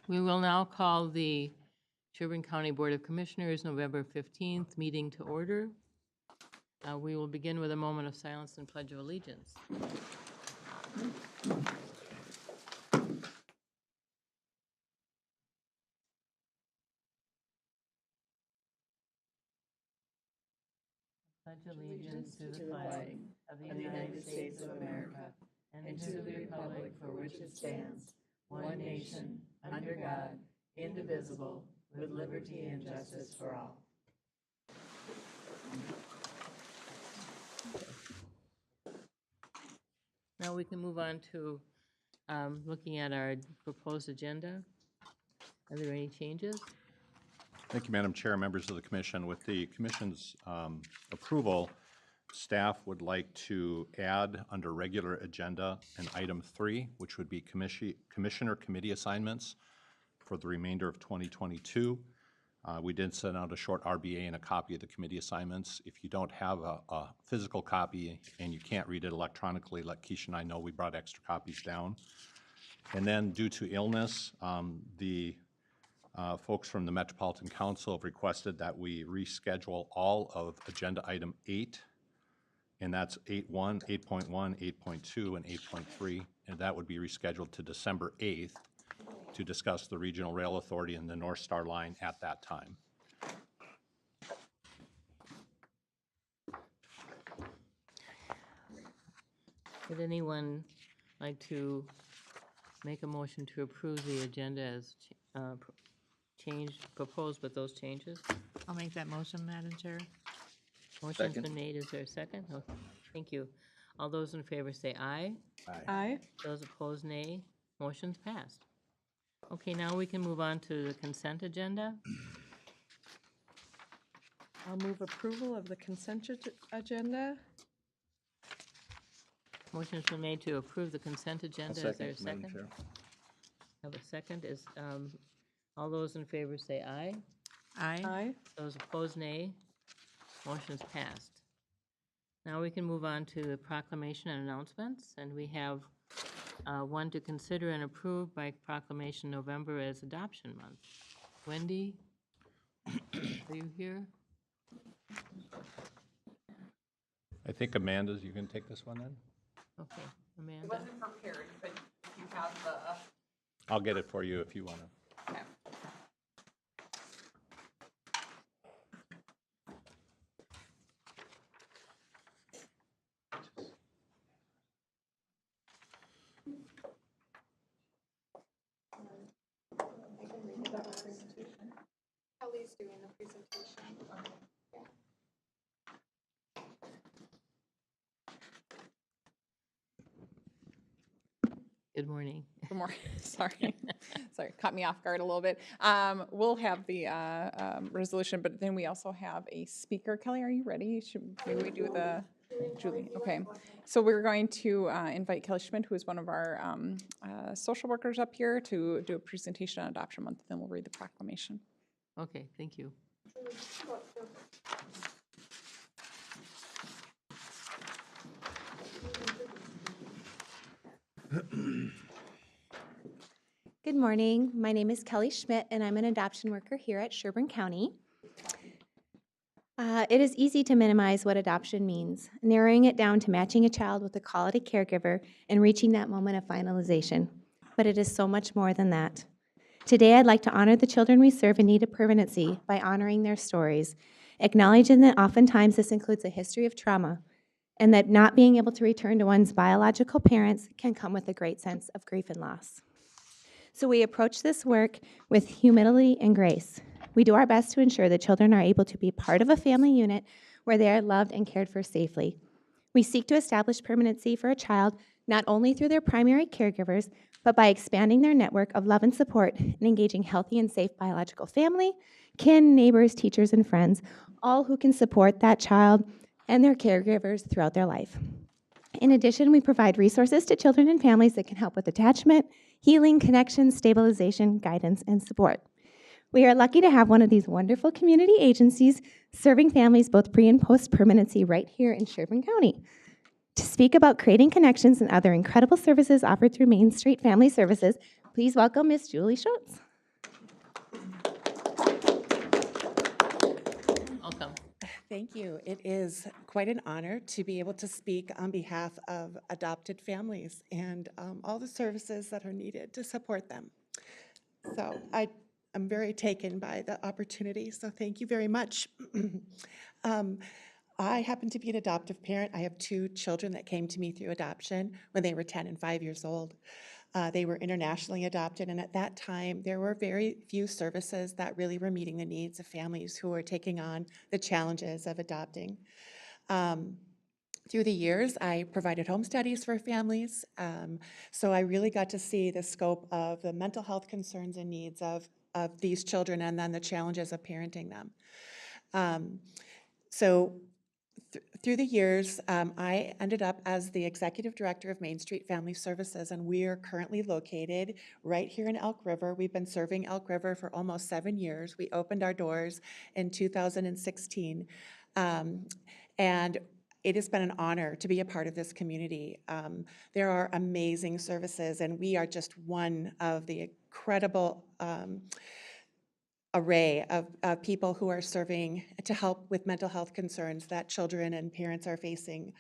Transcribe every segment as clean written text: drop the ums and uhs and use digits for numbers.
We will now call the Sherburne County Board of Commissioners November 15th meeting to order. We will begin with a moment of silence and Pledge of Allegiance. Pledge allegiance to the flag of the United States of America and to the republic for which it stands, one nation, under God, indivisible, with liberty and justice for all. Now we can move on to looking at our proposed agenda. Are there any changes? Thank you, Madam Chair, members of the Commission. With the Commission's approval, staff would like to add under regular agenda an item 3, which would be Commissioner Committee assignments for the remainder of 2022. We did send out a short RBA and a copy of the committee assignments. If you don't have a physical copy and you can't read it electronically, let Keisha and I know. We brought extra copies down. And then due to illness, the folks from the Metropolitan Council have requested that we reschedule all of agenda item 8, and that's 8.1, 8.1, 8.2, and 8.3, and that would be rescheduled to December 8th to discuss the Regional Rail Authority and the North Star Line at that time. Would anyone like to make a motion to approve the agenda as proposed with those changes? I'll make that motion, Madam Chair. Motion's been made. Is there a second? Oh, thank you. All those in favor say aye. Aye. Those opposed, nay. Motion's passed. Okay, now we can move on to the consent agenda. I'll move approval of the consent agenda. Motion's been made to approve the consent agenda. Is there a second? Have a second. Is all those in favor say aye. Aye. Aye. Those opposed, nay. Motion's passed. Now we can move on to the proclamation and announcements, and we have one to consider and approve by proclamation November as Adoption Month. Wendy, are you here? I think Amanda's, you can take this one then? Okay, Amanda. It wasn't prepared, but if you have the... I'll get it for you if you want to. Okay. Kelly's doing the presentation. Yeah. Good morning. Good morning. Sorry. Sorry, caught me off guard a little bit. We'll have the resolution, but then we also have a speaker. Kelly, are you ready? Maybe we do the Julie. Okay. So we're going to invite Kelly Schmidt, who is one of our social workers up here, to do a presentation on Adoption Month. Then we'll read the proclamation. Okay, thank you. Good morning. My name is Kelly Schmidt, and I'm an adoption worker here at Sherburne County. It is easy to minimize what adoption means, narrowing it down to matching a child with a quality caregiver and reaching that moment of finalization. But it is so much more than that. Today, I'd like to honor the children we serve in need of permanency by honoring their stories, acknowledging that oftentimes this includes a history of trauma, and that not being able to return to one's biological parents can come with a great sense of grief and loss. So we approach this work with humility and grace. We do our best to ensure that children are able to be part of a family unit where they are loved and cared for safely. We seek to establish permanency for a child not only through their primary caregivers, but by expanding their network of love and support and engaging healthy and safe biological family, kin, neighbors, teachers, and friends, all who can support that child and their caregivers throughout their life. In addition, we provide resources to children and families that can help with attachment, healing, connection, stabilization, guidance, and support. We are lucky to have one of these wonderful community agencies serving families both pre- and post-permanency right here in Sherburne County. To speak about creating connections and other incredible services offered through Main Street Family Services, please welcome Ms. Julie Schultz. Thank you. It is quite an honor to be able to speak on behalf of adopted families and all the services that are needed to support them. So I'm very taken by the opportunity, so thank you very much. I happen to be an adoptive parent. I have 2 children that came to me through adoption when they were 10 and 5 years old. They were internationally adopted, and at that time, there were very few services that really were meeting the needs of families who were taking on the challenges of adopting. Through the years, I provided home studies for families, so I really got to see the scope of the mental health concerns and needs of these children and then the challenges of parenting them. So through the years, I ended up as the executive director of Main Street Family Services, and we are currently located right here in Elk River. We've been serving Elk River for almost 7 years. We opened our doors in 2016, and it has been an honor to be a part of this community. There are amazing services, and we are just one of the incredible array of people who are serving to help with mental health concerns that children and parents are facing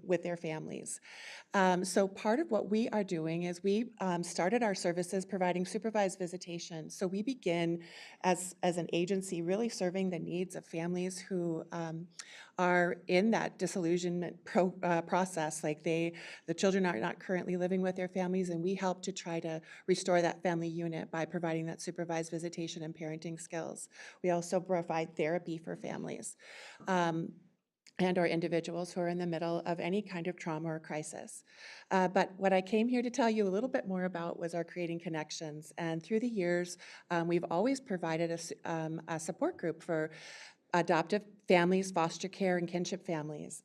with their families. So part of what we are doing is we started our services providing supervised visitation. So we begin as an agency really serving the needs of families who are in that disillusionment process, like the children are not currently living with their families, and we help to try to restore that family unit by providing that supervised visitation and parenting skills. We also provide therapy for families and or individuals who are in the middle of any kind of trauma or crisis. But what I came here to tell you a little bit more about was our Creating Connections. And through the years, we've always provided a support group for adoptive families, foster care, and kinship families.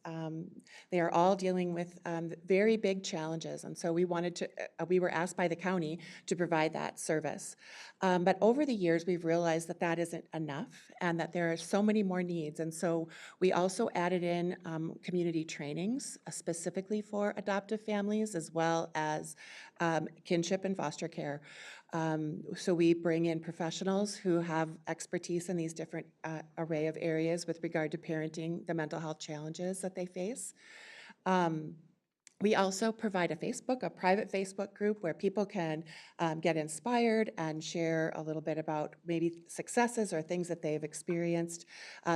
They are all dealing with very big challenges, and so we were asked by the county to provide that service. But over the years, we've realized that that isn't enough and that there are so many more needs, and so we also added in community trainings specifically for adoptive families as well as kinship and foster care. So we bring in professionals who have expertise in these different array of areas with regard to parenting, the mental health challenges that they face. We also provide a private Facebook group where people can get inspired and share a little bit about maybe successes or things that they've experienced.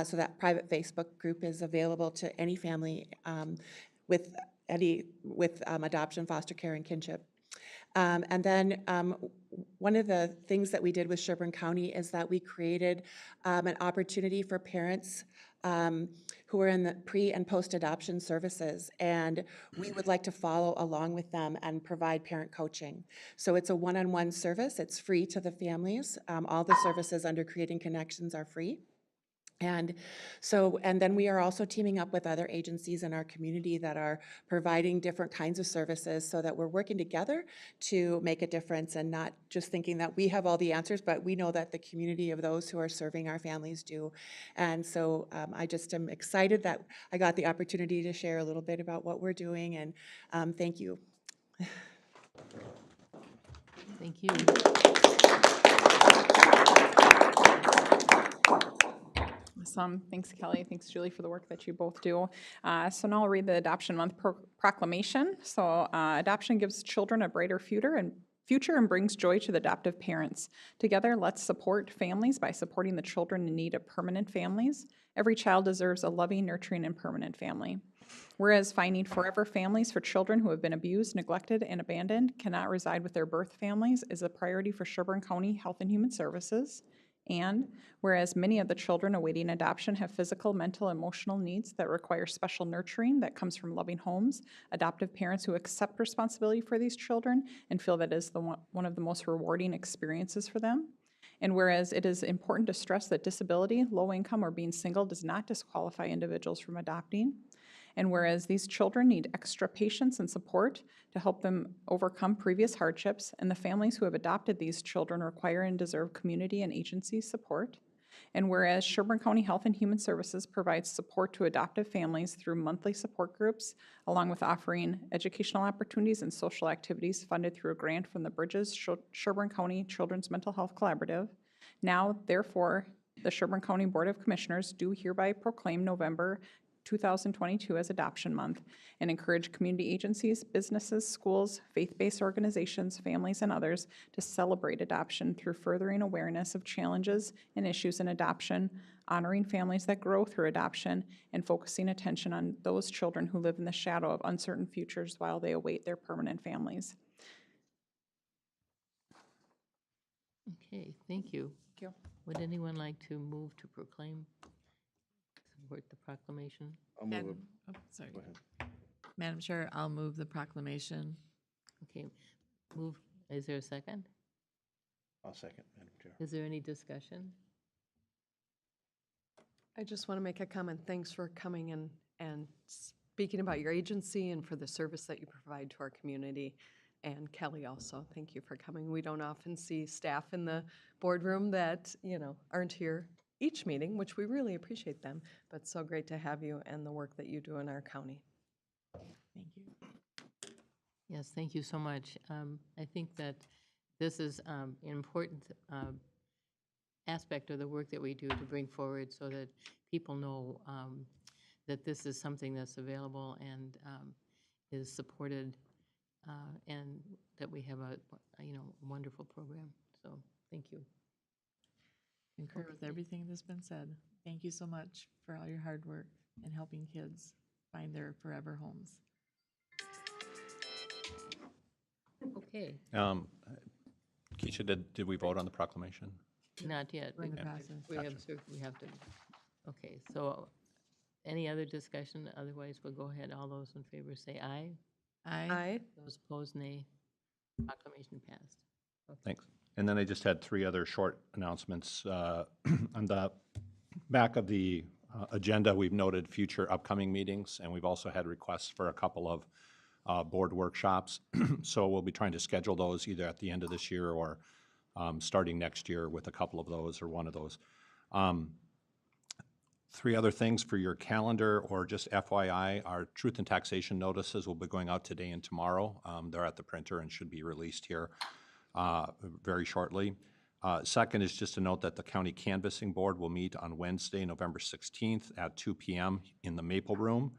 So that private Facebook group is available to any family with adoption, foster care, and kinship. And then one of the things that we did with Sherburne County is that we created an opportunity for parents who are in the pre and post-adoption services, and we would like to follow along with them and provide parent coaching. So it's a one-on-one service. It's free to the families. All the services under Creating Connections are free. And then we are also teaming up with other agencies in our community that are providing different kinds of services so that we're working together to make a difference and not just thinking that we have all the answers, but we know that the community of those who are serving our families do. And so I just am excited that I got the opportunity to share a little bit about what we're doing, and thank you. Thank you. Awesome. Thanks, Kelly. Thanks, Julie, for the work that you both do. So now I'll read the Adoption Month proclamation. So adoption gives children a brighter future and brings joy to the adoptive parents. Together, let's support families by supporting the children in need of permanent families. Every child deserves a loving, nurturing, and permanent family. Whereas finding forever families for children who have been abused, neglected, and abandoned cannot reside with their birth families is a priority for Sherburne County Health and Human Services. And whereas many of the children awaiting adoption have physical, mental, emotional needs that require special nurturing that comes from loving homes, adoptive parents who accept responsibility for these children and feel that is one of the most rewarding experiences for them. And whereas it is important to stress that disability, low income, or being single does not disqualify individuals from adopting. And whereas these children need extra patience and support to help them overcome previous hardships, and the families who have adopted these children require and deserve community and agency support. And whereas Sherburne County Health and Human Services provides support to adoptive families through monthly support groups, along with offering educational opportunities and social activities funded through a grant from the Bridges Sherburne County Children's Mental Health Collaborative. Now, therefore, The Sherburne County Board of Commissioners do hereby proclaim November 2022 as Adoption Month and encourage community agencies, businesses, schools, faith-based organizations, families, and others to celebrate adoption through furthering awareness of challenges and issues in adoption, honoring families that grow through adoption, and focusing attention on those children who live in the shadow of uncertain futures while they await their permanent families. Okay, thank you. Thank you. Would anyone like to move to proclaim, support the proclamation? Sorry. Madam Chair, I'll move the proclamation. Okay, move, is there a second? I'll second, Madam Chair. Is there any discussion? I just want to make a comment. Thanks for coming and speaking about your agency and for the service that you provide to our community. And Kelly also, thank you for coming. We don't often see staff in the boardroom that, aren't here each meeting, which we really appreciate them, but so great to have you and the work that you do in our county. Thank you. Yes, thank you so much. I think that this is an important aspect of the work that we do to bring forward so that people know that this is something that's available and is supported, and that we have a wonderful program. So thank you. Concur with everything that's been said. Thank you so much for all your hard work and helping kids find their forever homes. Okay, Keisha, did we vote on the proclamation? not yet. We're in the process. We have to, okay, so any other discussion? Otherwise, we'll go ahead. All those in favor say aye. Aye. Those opposed, nay. Proclamation passed. Thanks. And then I just had three other short announcements. On the back of the agenda, we've noted future upcoming meetings, and we've also had requests for a couple of board workshops. So we'll be trying to schedule those either at the end of this year or starting next year with a couple of those or one of those. Three other things for your calendar, or just FYI, our truth and taxation notices will be going out today and tomorrow. They're at the printer and should be released here very shortly. Second is just to note that the County Canvassing Board will meet on Wednesday, November 16th at 2 p.m. in the Maple Room.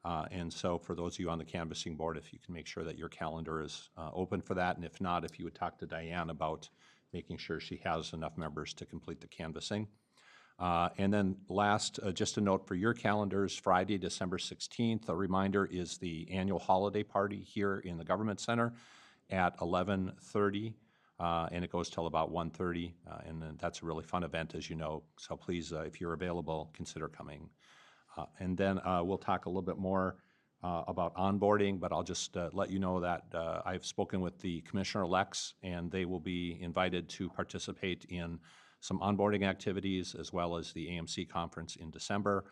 And so for those of you on the Canvassing Board, if you can make sure that your calendar is open for that, and if not, if you would talk to Diane about making sure she has enough members to complete the canvassing. And then last, just a note for your calendars, Friday, December 16th, a reminder is the annual holiday party here in the Government Center at 11:30, and it goes till about 1:30, and then that's a really fun event, as you know, so please, if you're available, consider coming. And then we'll talk a little bit more about onboarding, but I'll just let you know that I've spoken with the commissioner-elects, and they will be invited to participate in some onboarding activities as well as the AMC conference in December,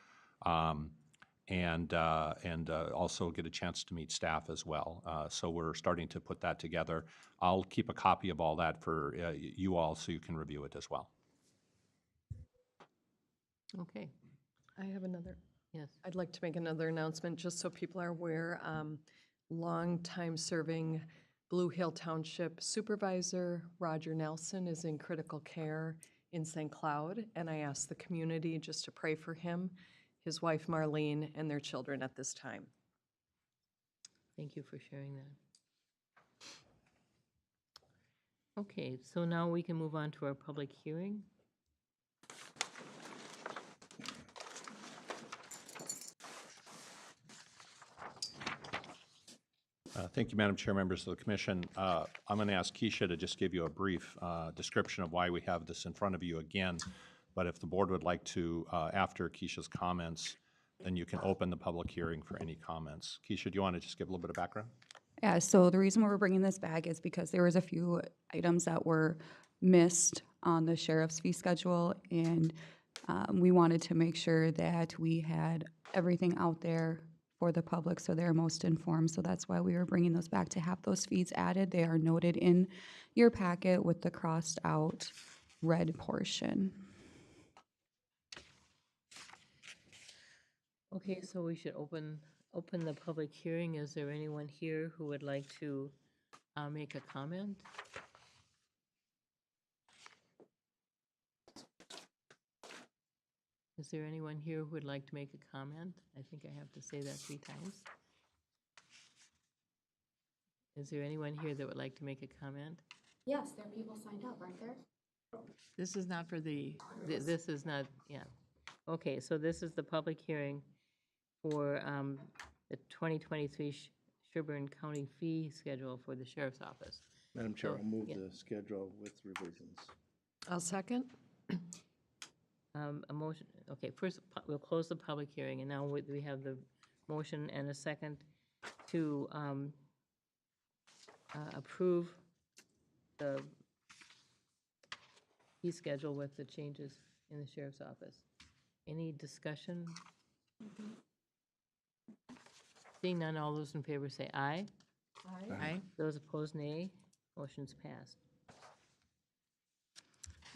and also get a chance to meet staff as well. So we're starting to put that together. I'll keep a copy of all that for you all so you can review it as well. Okay, I have another. yes. I'd like to make another announcement, just so people are aware. Long-time serving Blue Hill Township Supervisor Roger Nelson is in critical care in St. Cloud, and I ask the community just to pray for him, his wife Marlene, and their children at this time. Thank you for sharing that. Okay, so now we can move on to our public hearing. Thank you, Madam Chair, members of the Commission. I'm going to ask Keisha to just give you a brief description of why we have this in front of you again. But if the board would like to, after Keisha's comments, then you can open the public hearing for any comments. Keisha, do you want to just give a little bit of background? Yeah, so the reason we're bringing this back is because there was a few items that were missed on the sheriff's fee schedule, and we wanted to make sure that we had everything out there for the public so they're most informed. So that's why we were bringing those back to have those fees added. They are noted in your packet with the crossed out red portion. Okay, so we should open the public hearing. Is there anyone here who would like to make a comment? Is there anyone here who would like to make a comment? I think I have to say that 3 times. Is there anyone here that would like to make a comment? Yes, there are people signed up, aren't there? This is not for the, This is not, yeah. Okay, so this is the public hearing for the 2023 Sherburne County fee schedule for the sheriff's office. Madam Chair, So, I'll move yeah. the schedule with revisions. I'll second. A motion, okay, first, we'll close the public hearing, and now we have the motion and a second to approve the fee schedule with the changes in the sheriff's office. Any discussion? Seeing none, all those in favor say aye. aye. Those opposed, nay. Motion's passed.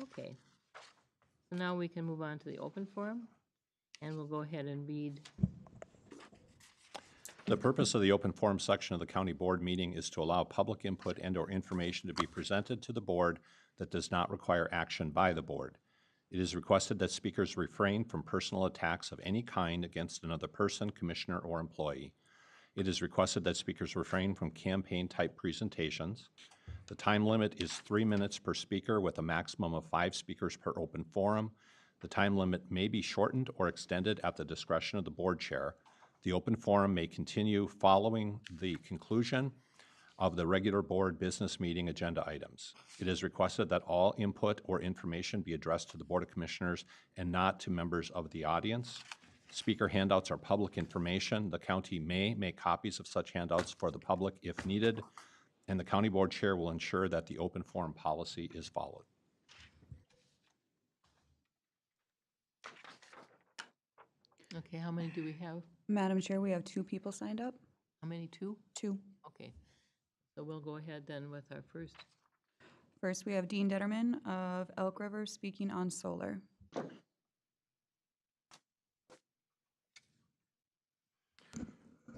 Okay. So now we can move on to the open forum, and we'll go ahead and read. The purpose of the open forum section of the county board meeting is to allow public input and/or information to be presented to the board that does not require action by the board. It is requested that speakers refrain from personal attacks of any kind against another person, commissioner, or employee. It is requested that speakers refrain from campaign-type presentations. The time limit is 3 minutes per speaker with a maximum of 5 speakers per open forum. The time limit may be shortened or extended at the discretion of the board chair. The open forum may continue following the conclusion of the regular board business meeting agenda items. It is requested that all input or information be addressed to the Board of Commissioners and not to members of the audience. Speaker handouts are public information. The county may make copies of such handouts for the public if needed, and the county board chair will ensure that the open forum policy is followed. Okay, how many do we have? Madam Chair, we have 2 people signed up. How many, 2? 2. Okay, so we'll go ahead then with our first. First, we have Dean Detterman of Elk River speaking on solar.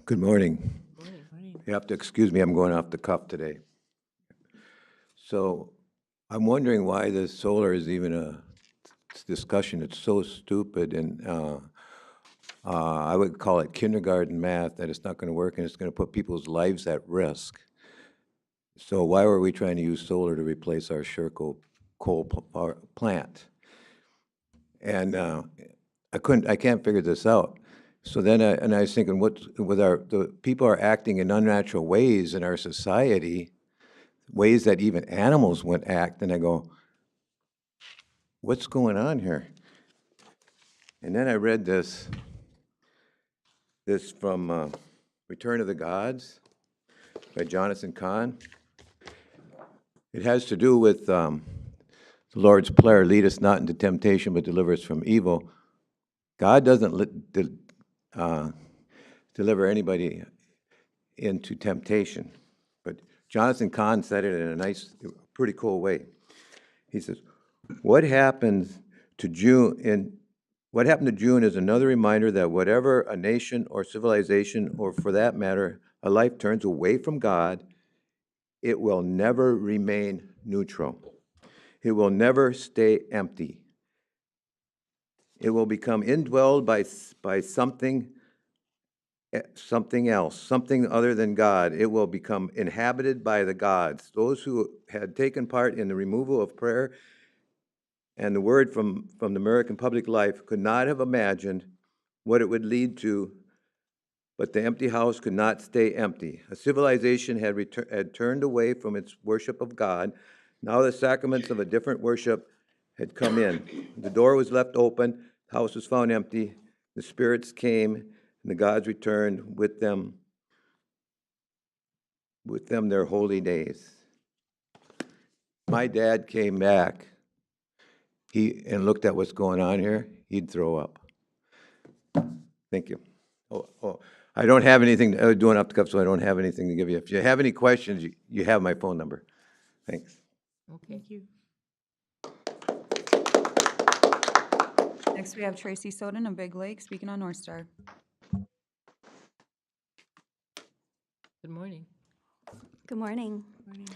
Good morning. Morning. You have to excuse me, I'm going off the cuff today. So I'm wondering why the solar is even a discussion. It's so stupid, and I would call it kindergarten math, that it's not going to work and it's going to put people's lives at risk. So why were we trying to use solar to replace our Sherco coal power plant? And I can't figure this out. So then, I was thinking, the people are acting in unnatural ways in our society, ways that even animals wouldn't act, and I go, what's going on here? And then I read this from Return of the Gods by Jonathan Cahn. It has to do with the Lord's prayer, lead us not into temptation, but deliver us from evil. God doesn't deliver anybody into temptation. But Jonathan Cahn said it in a nice, pretty cool way. He says, what happened to June is another reminder that whatever a nation or civilization, or for that matter, a life turns away from God, it will never remain neutral. It will never stay empty. It will become indwelled by something else, something other than God. It will become inhabited by the gods. Those who had taken part in the removal of prayer and the word from the American public life could not have imagined what it would lead to, but the empty house could not stay empty. A civilization had turned away from its worship of God. Now the sacraments of a different worship had come in. The door was left open, the house was found empty, the spirits came, and the gods returned with them their holy days. My dad came back and looked at what's going on here, he'd throw up. Thank you. I don't have anything, I was doing off the cuff, so I don't have anything to give you. If you have any questions, you have my phone number. Thanks. Okay, Thank you. Next, we have Tracy Soden of Big Lake speaking on North Star. good morning. Good morning. Morning.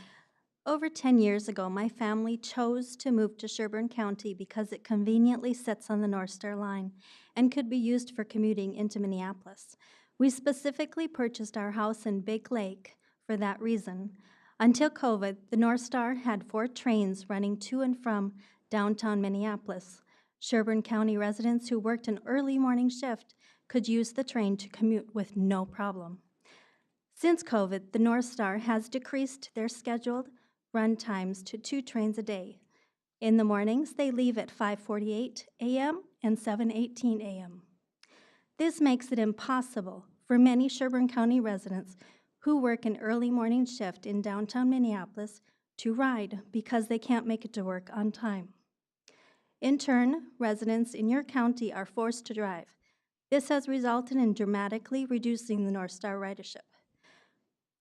Over 10 years ago, my family chose to move to Sherburne County because it conveniently sits on the North Star line and could be used for commuting into Minneapolis. We specifically purchased our house in Big Lake for that reason. Until COVID, the North Star had 4 trains running to and from downtown Minneapolis. Sherburne County residents who worked an early morning shift could use the train to commute with no problem. Since COVID, the North Star has decreased their scheduled run times to 2 trains a day. In the mornings, they leave at 5:48 a.m. and 7:18 a.m. This makes it impossible for many Sherburne County residents who work an early morning shift in downtown Minneapolis to ride because they can't make it to work on time. In turn, residents in your county are forced to drive. This has resulted in dramatically reducing the North Star ridership.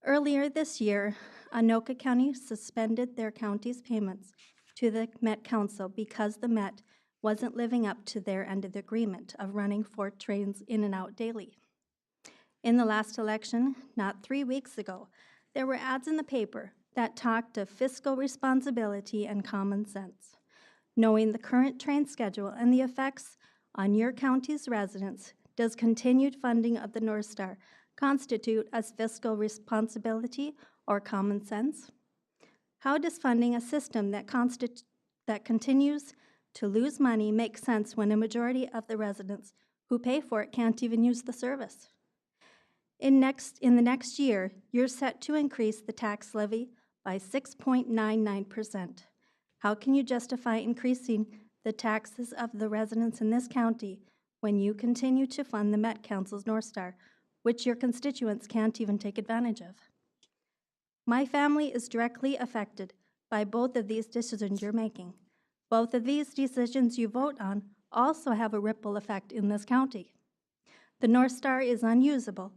Earlier this year, Anoka County suspended their county's payments to the Met Council because the Met wasn't living up to their end of the agreement of running 4 trains in and out daily. In the last election, not 3 weeks ago, there were ads in the paper that talked of fiscal responsibility and common sense. Knowing the current train schedule and the effects on your county's residents, does continued funding of the North Star constitute as fiscal responsibility or common sense? How does funding a system that continues to lose money make sense when a majority of the residents who pay for it can't even use the service? In the next year, you're set to increase the tax levy by 6.99%. How can you justify increasing the taxes of the residents in this county when you continue to fund the Met Council's North Star, which your constituents can't even take advantage of? My family is directly affected by both of these decisions you're making. Both of these decisions you vote on also have a ripple effect in this county. The North Star is unusable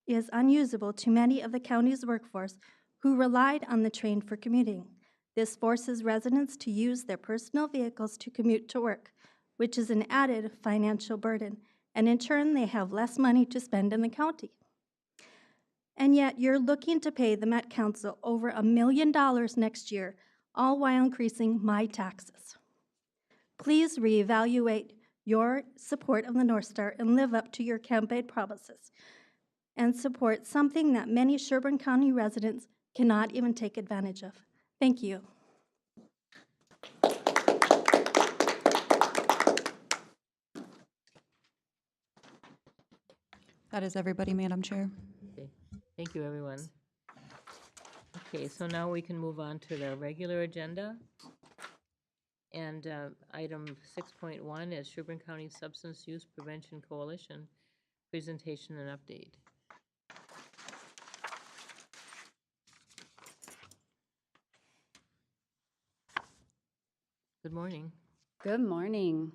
to many of the county's workforce who relied on the train for commuting. This forces residents to use their personal vehicles to commute to work, which is an added financial burden, and in turn, they have less money to spend in the county. And yet, you're looking to pay the Met Council over $1 million next year, all while increasing my taxes. Please reevaluate your support of the North Star and live up to your campaign promises, and support something that many Sherburne County residents cannot even take advantage of. Thank you. That is everybody, Madam Chair. Okay. Thank you, everyone. Okay, so now we can move on to the regular agenda. And item 6.1 is Sherburne County Substance Use Prevention Coalition presentation and update. Good morning. Good morning.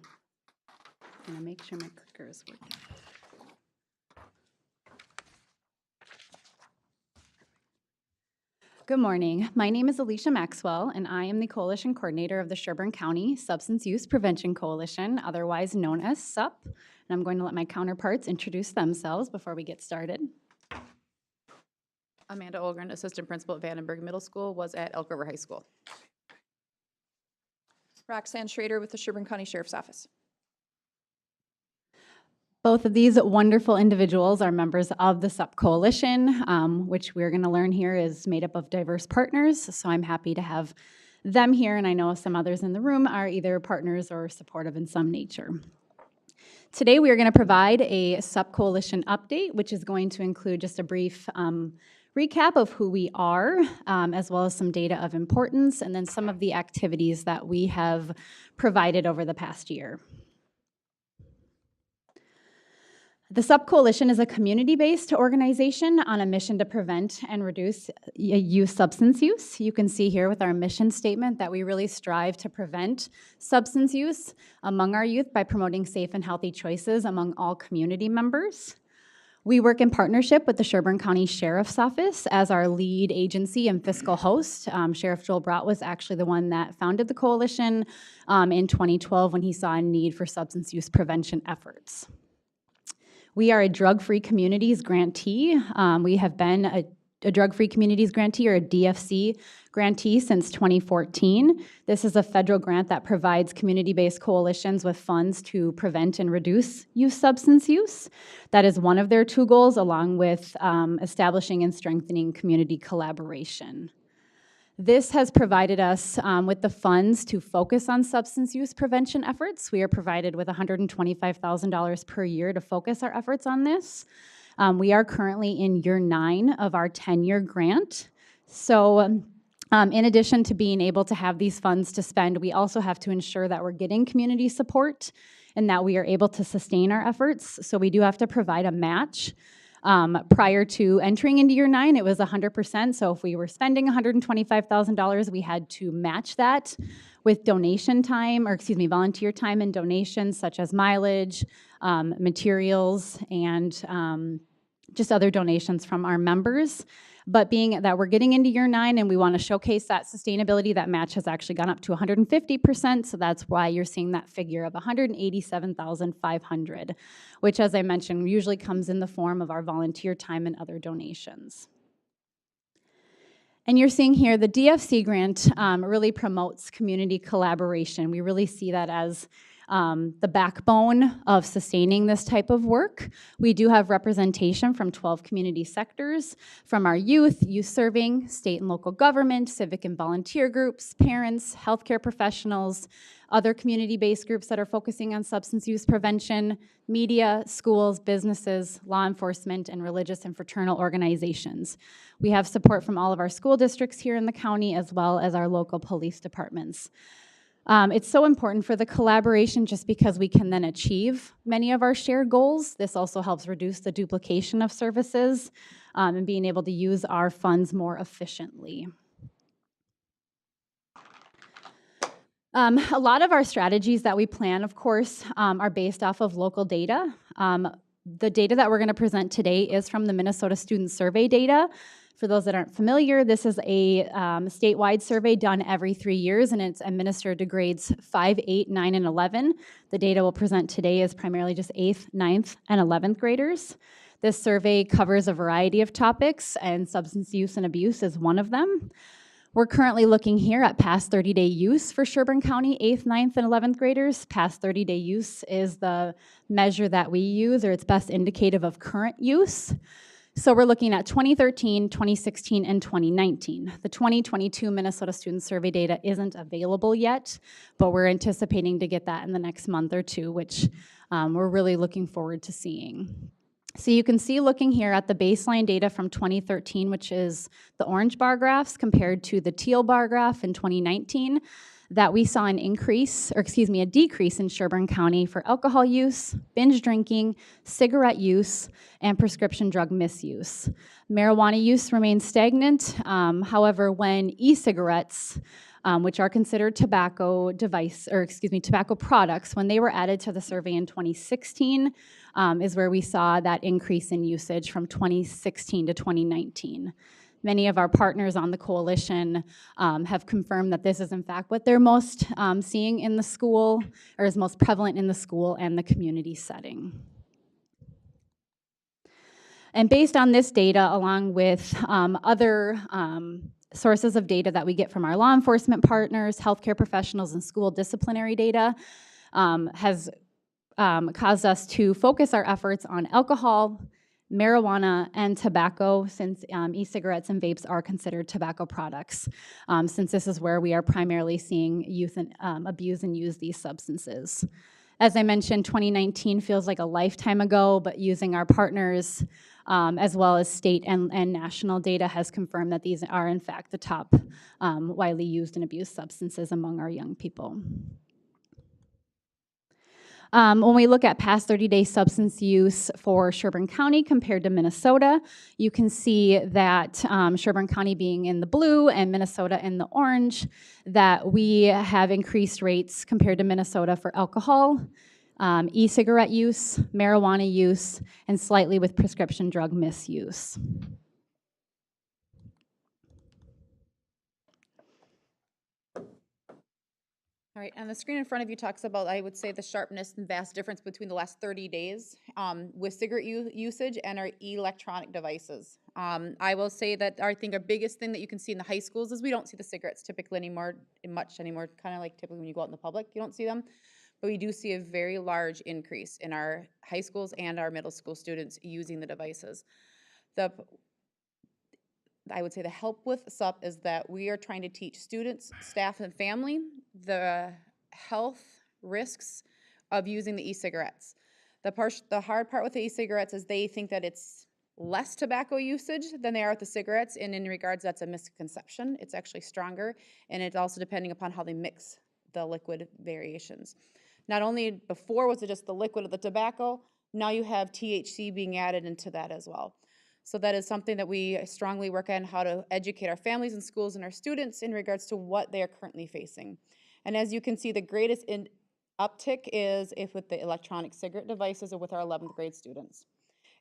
I'm gonna make sure my clicker is working. Good morning. My name is Alicia Maxwell, and I am the Coalition Coordinator of the Sherburne County Substance Use Prevention Coalition, otherwise known as SUP. And I'm going to let my counterparts introduce themselves before we get started. Amanda Olgren, Assistant Principal at Vandenberg Middle School, was at Elk River High School. Roxanne Schrader with the Sherburne County Sheriff's Office. Both of these wonderful individuals are members of the SUP Coalition, which we're going to learn here is made up of diverse partners. So I'm happy to have them here, and I know some others in the room are either partners or supportive in some nature. Today we are going to provide a SUP Coalition update, which is going to include just a brief recap of who we are, as well as some data of importance, and then some of the activities that we have provided over the past year. The SUP Coalition is a community-based organization on a mission to prevent and reduce youth substance use. You can see here with our mission statement that we really strive to prevent substance use among our youth by promoting safe and healthy choices among all community members. We work in partnership with the Sherburne County Sheriff's Office as our lead agency and fiscal host. Sheriff Joel Brott was actually the one that founded the coalition in 2012 when he saw a need for substance use prevention efforts. We are a drug-free communities grantee. We have been a a Drug-Free Communities grantee, or a DFC grantee, since 2014. This is a federal grant that provides community-based coalitions with funds to prevent and reduce youth substance use. That is one of their two goals, along with establishing and strengthening community collaboration. This has provided us with the funds to focus on substance use prevention efforts. We are provided with $125,000 per year to focus our efforts on this. We are currently in year 9 of our 10-year grant. So in addition to being able to have these funds to spend, we also have to ensure that we're getting community support and that we are able to sustain our efforts. So we do have to provide a match. Prior to entering into year 9, it was 100%. So if we were spending $125,000, we had to match that with donation time, or excuse me, volunteer time and donations such as mileage, materials, and just other donations from our members. But being that we're getting into year 9 and we want to showcase that sustainability, that match has actually gone up to 150%. So that's why you're seeing that figure of $187,500, which, as I mentioned, usually comes in the form of our volunteer time and other donations. And you're seeing here the DFC grant really promotes community collaboration. We really see that as the backbone of sustaining this type of work. We do have representation from 12 community sectors, from our youth serving, state and local government, civic and volunteer groups, parents, healthcare professionals, other community-based groups that are focusing on substance use prevention, media, schools, businesses, law enforcement, and religious and fraternal organizations. We have support from all of our school districts here in the county, as well as our local police departments. It's so important for the collaboration just because we can then achieve many of our shared goals. This also helps reduce the duplication of services and being able to use our funds more efficiently. A lot of our strategies that we plan, of course, are based off of local data. The data that we're going to present today is from the Minnesota Student Survey data. For those that aren't familiar, this is a statewide survey done every 3 years, and it's administered to grades 5, 8, 9, and 11. The data we'll present today is primarily just 8th, 9th, and 11th graders. This survey covers a variety of topics, and substance use and abuse is one of them. We're currently looking here at past 30-day use for Sherburne County 8th, 9th, and 11th graders. Past 30-day use is the measure that we use, or it's best indicative of current use. So we're looking at 2013, 2016, and 2019. The 2022 Minnesota Student Survey data isn't available yet, but we're anticipating to get that in the next month or two, which we're really looking forward to seeing. So you can see, looking here at the baseline data from 2013, which is the orange bar graphs, compared to the teal bar graph in 2019, that we saw an increase, or excuse me, a decrease in Sherburne County for alcohol use, binge drinking, cigarette use, and prescription drug misuse. Marijuana use remains stagnant. However, when e-cigarettes, which are considered tobacco products, when they were added to the survey in 2016, is where we saw that increase in usage from 2016 to 2019. Many of our partners on the coalition have confirmed that this is in fact what they're most seeing in the school, or is most prevalent in the school and the community setting. And based on this data, along with other sources of data that we get from our law enforcement partners, healthcare professionals, and school disciplinary data, has caused us to focus our efforts on alcohol, marijuana, and tobacco, since e-cigarettes and vapes are considered tobacco products, since this is where we are primarily seeing youth and abuse and use these substances. As I mentioned, 2019 feels like a lifetime ago, but using our partners, as well as state and national data, has confirmed that these are in fact the top widely used and abused substances among our young people. When we look at past 30-day substance use for Sherburne County compared to Minnesota, you can see that Sherburne County being in the blue and Minnesota in the orange, that we have increased rates compared to Minnesota for alcohol, e-cigarette use, marijuana use, and slightly with prescription drug misuse. All right, and the screen in front of you talks about, I would say, the sharpness and vast difference between the last 30 days with cigarette usage and our electronic devices. I will say that I think our biggest thing that you can see in the high schools is we don't see the cigarettes typically much anymore, kind of like typically when you go out in the public, you don't see them. But we do see a very large increase in our high schools and our middle school students using the devices. I would say the help with SUP is that we are trying to teach students, staff, and family the health risks of using the e-cigarettes. The hard part with the e-cigarettes is they think that it's less tobacco usage than they are with the cigarettes, and in regards, that's a misconception. It's actually stronger, and it's also depending upon how they mix the liquid variations. Not only before was it just the liquid of the tobacco, now you have THC being added into that as well. So that is something that we strongly work on, how to educate our families and schools and our students in regards to what they are currently facing. And as you can see, the greatest uptick is if with the electronic cigarette devices or with our 11th grade students.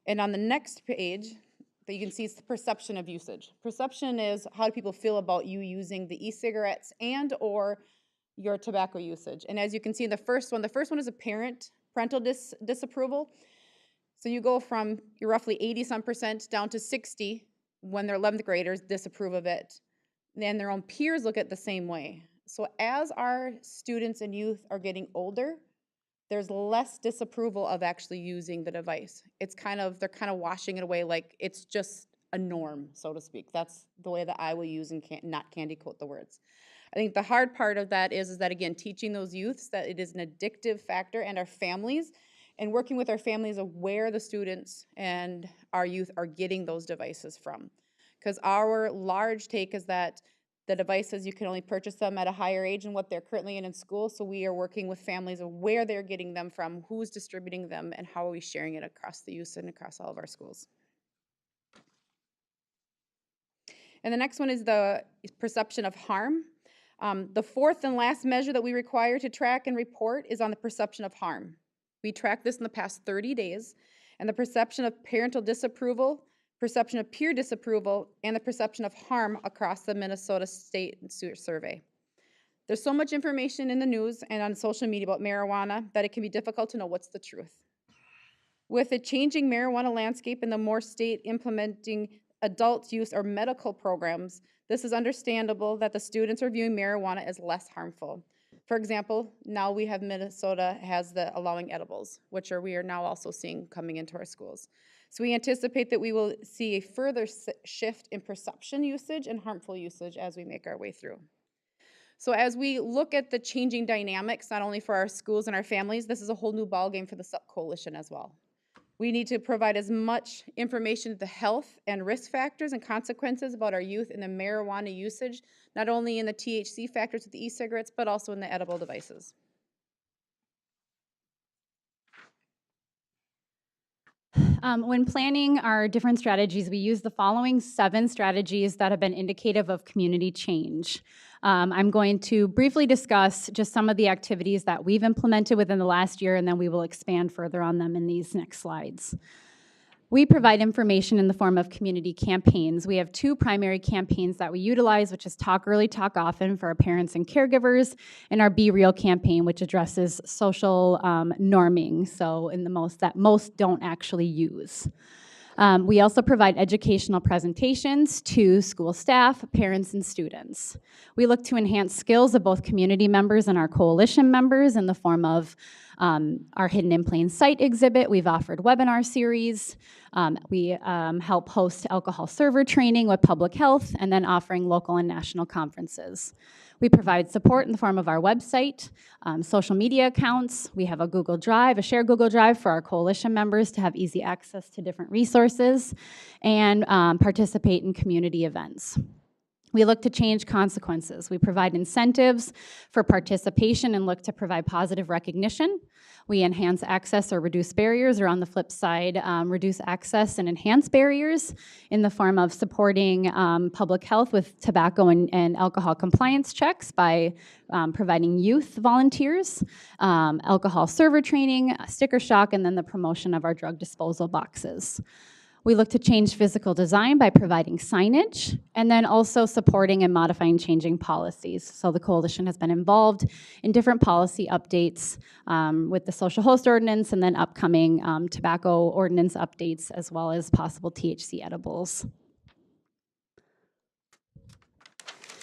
And on the next page, that you can see is the perception of usage. Perception is how do people feel about you using the e-cigarettes and or your tobacco usage. And as you can see in the first one is a parental disapproval. So you go from you're roughly 80% down to 60 when their 11th graders disapprove of it. Then their own peers look at it the same way. So as our students and youth are getting older, there's less disapproval of actually using the device. They're kind of washing it away like it's just a norm, so to speak. That's the way that I will use and not candy coat the words. I think the hard part of that is that, again, teaching those youths that it is an addictive factor, and our families, and working with our families of where the students and our youth are getting those devices from. Because our large take is that the devices, you can only purchase them at a higher age than what they're currently in school, so we are working with families of where they're getting them from, who's distributing them, and how are we sharing it across the youth and across all of our schools. And the next one is the perception of harm. The fourth and last measure that we require to track and report is on the perception of harm. We tracked this in the past 30 days, and the perception of parental disapproval, perception of peer disapproval, and the perception of harm across the Minnesota State Survey. There's so much information in the news and on social media about marijuana that it can be difficult to know what's the truth. With a changing marijuana landscape and the more state implementing adult use or medical programs, this is understandable that the students are viewing marijuana as less harmful. For example, now we have Minnesota has the allowing edibles, which we are now also seeing coming into our schools. So we anticipate that we will see a further shift in perception usage and harmful usage as we make our way through. So as we look at the changing dynamics, not only for our schools and our families, this is a whole new ballgame for the SUP Coalition as well. We need to provide as much information to the health and risk factors and consequences about our youth and the marijuana usage, not only in the THC factors with the e-cigarettes, but also in the edible devices. When planning our different strategies, we use the following 7 strategies that have been indicative of community change. I'm going to briefly discuss just some of the activities that we've implemented within the last year, and then we will expand further on them in these next slides. We provide information in the form of community campaigns. We have 2 primary campaigns that we utilize, which is Talk Early, Talk Often for our parents and caregivers, and our Be Real campaign, which addresses social norming, so in the most don't actually use. We also provide educational presentations to school staff, parents, and students. We look to enhance skills of both community members and our coalition members in the form of our Hidden in Plain Sight exhibit. We've offered webinar series. We help host alcohol server training with public health, and then offering local and national conferences. We provide support in the form of our website, social media accounts. We have a Google Drive, a shared Google Drive for our coalition members to have easy access to different resources, and participate in community events. We look to change consequences. We provide incentives for participation and look to provide positive recognition. We enhance access or reduce barriers, or on the flip side, reduce access and enhance barriers in the form of supporting public health with tobacco and alcohol compliance checks by providing youth volunteers, alcohol server training, sticker shock, and then the promotion of our drug disposal boxes. We look to change physical design by providing signage, and then also supporting and modifying changing policies. So the coalition has been involved in different policy updates with the social host ordinance and then upcoming tobacco ordinance updates, as well as possible THC edibles.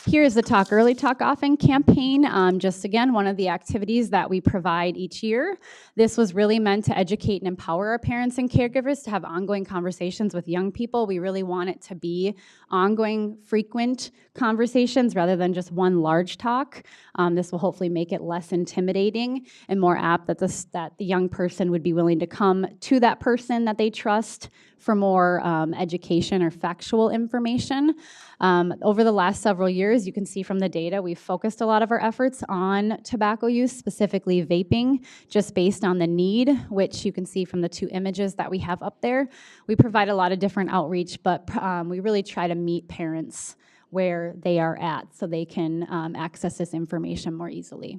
Here is the Talk Early, Talk Often campaign. Just again, one of the activities that we provide each year. This was really meant to educate and empower our parents and caregivers to have ongoing conversations with young people. We really want it to be ongoing, frequent conversations rather than just one large talk. This will hopefully make it less intimidating and more apt that the young person would be willing to come to that person that they trust for more education or factual information. Over the last several years, you can see from the data, we've focused a lot of our efforts on tobacco use, specifically vaping, just based on the need, which you can see from the 2 images that we have up there. We provide a lot of different outreach, but we really try to meet parents where they are at so they can access this information more easily.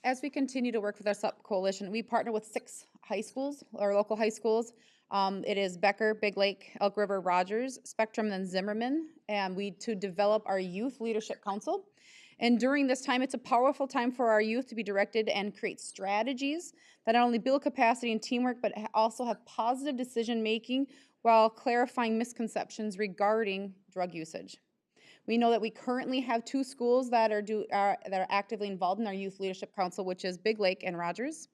As we continue to work with our SUP coalition, we partner with 6 high schools, our local high schools. It is Becker, Big Lake, Elk River, Rogers, Spectrum, and Zimmerman, and to develop our Youth Leadership Council. And during this time, it's a powerful time for our youth to be directed and create strategies that not only build capacity and teamwork, but also have positive decision-making while clarifying misconceptions regarding drug usage. We know that we currently have 2 schools that are actively involved in our Youth Leadership Council, which is Big Lake and Rogers.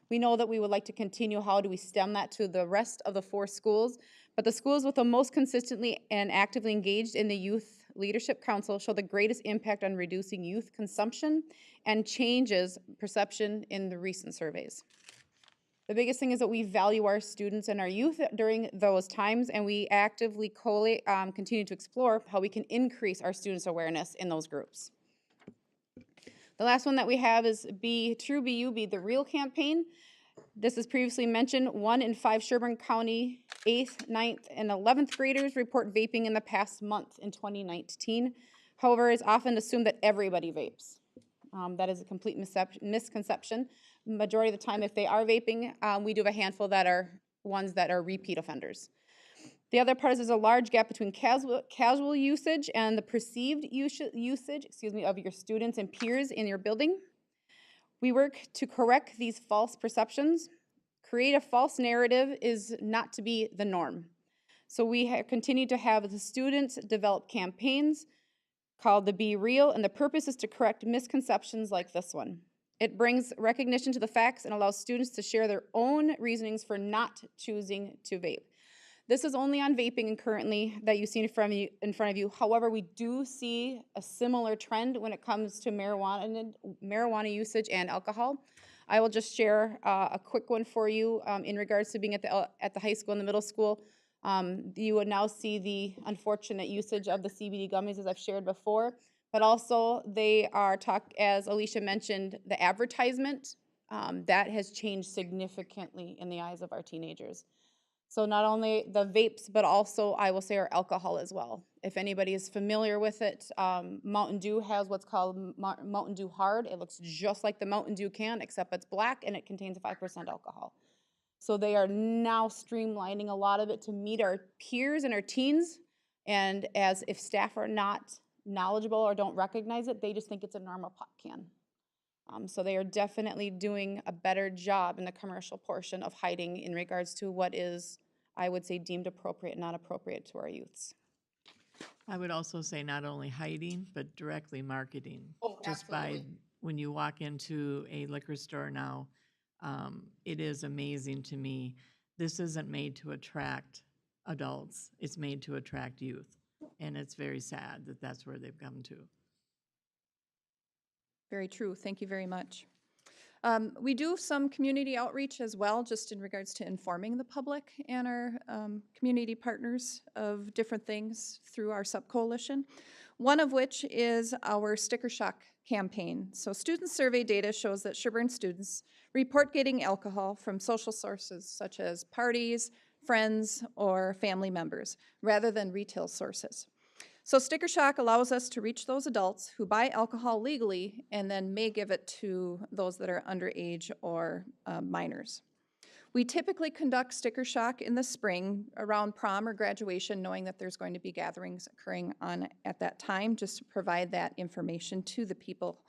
We know that we would like to continue. How do we stem that to the rest of the 4 schools? But the schools with the most consistently and actively engaged in the Youth Leadership Council show the greatest impact on reducing youth consumption and changes perception in the recent surveys. The biggest thing is that we value our students and our youth during those times, and we actively continue to explore how we can increase our students' awareness in those groups. The last one that we have is Be True, Be You, Be the Real campaign. This is previously mentioned. 1 in 5 Sherburne County 8th, 9th, and 11th graders report vaping in the past month in 2019. However, it's often assumed that everybody vapes. That is a complete misconception. Majority of the time, if they are vaping, we do have a handful that are ones that are repeat offenders. The other part is there's a large gap between casual usage and the perceived usage, of your students and peers in your building. We work to correct these false perceptions. Create a false narrative is not to be the norm. So we continue to have the students develop campaigns called the Be Real, and the purpose is to correct misconceptions like this one. It brings recognition to the facts and allows students to share their own reasonings for not choosing to vape. This is only on vaping currently that you see in front of you. However, we do see a similar trend when it comes to marijuana usage and alcohol. I will just share a quick one for you in regards to being at the high school and the middle school. You would now see the unfortunate usage of the CBD gummies, as I've shared before, but also they are as Alicia mentioned, the advertisement that has changed significantly in the eyes of our teenagers. So not only the vapes, but also I will say our alcohol as well. If anybody is familiar with it, Mountain Dew has what's called Mountain Dew Hard. It looks just like the Mountain Dew can, except it's black and it contains 5% alcohol. So they are now streamlining a lot of it to meet our peers and our teens. And as if staff are not knowledgeable or don't recognize it, they just think it's a normal pop can. So they are definitely doing a better job in the commercial portion of hiding in regards to what is, I would say, deemed appropriate and not appropriate to our youths. I would also say not only hiding, but directly marketing. Oh, just absolutely. by when you walk into a liquor store now, it is amazing to me. This isn't made to attract adults. It's made to attract youth. And it's very sad that that's where they've come to. Very true. Thank you very much. We do some community outreach as well, just in regards to informing the public and our community partners of different things through our sub-coalition, one of which is our Sticker Shock campaign. So student survey data shows that Sherburne students report getting alcohol from social sources such as parties, friends, or family members, rather than retail sources. So sticker shock allows us to reach those adults who buy alcohol legally and then may give it to those that are underage or minors. We typically conduct sticker shock in the spring around prom or graduation, knowing that there's going to be gatherings occurring at that time, just to provide that information to the people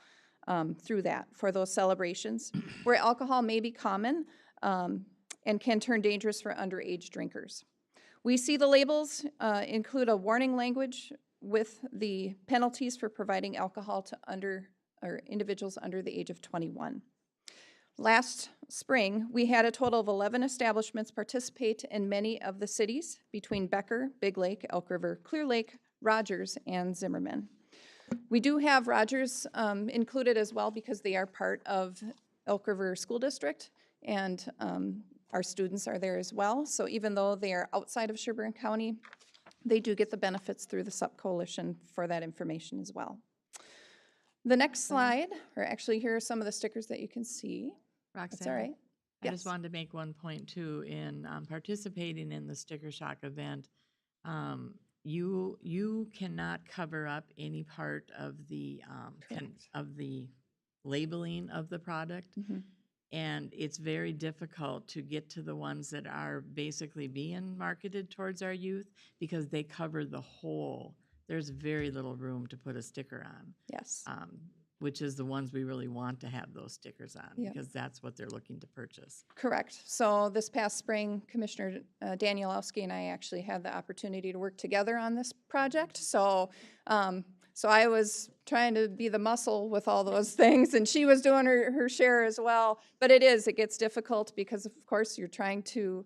through that for those celebrations, where alcohol may be common and can turn dangerous for underage drinkers. We see the labels include a warning language with the penalties for providing alcohol to individuals under the age of 21. Last spring, we had a total of 11 establishments participate in many of the cities between Becker, Big Lake, Elk River, Clear Lake, Rogers, and Zimmerman. We do have Rogers included as well because they are part of Elk River School District, and our students are there as well. So even though they are outside of Sherburne County, they do get the benefits through the SUP Coalition for that information as well. The next slide, or actually here are some of the stickers that you can see. Roxanne? That's all right. I just wanted to make one point too. In participating in the Sticker Shock event, you cannot cover up any part of the labeling of the product, and it's very difficult to get to the ones that are basically being marketed towards our youth because they cover the whole. There's very little room to put a sticker on. Yes. Which is the ones we really want to have those stickers on, because that's what they're looking to purchase. Correct. So this past spring, Commissioner Danielowski and I actually had the opportunity to work together on this project. So I was trying to be the muscle with all those things, and she was doing her share as well. But it gets difficult because, of course, you're trying to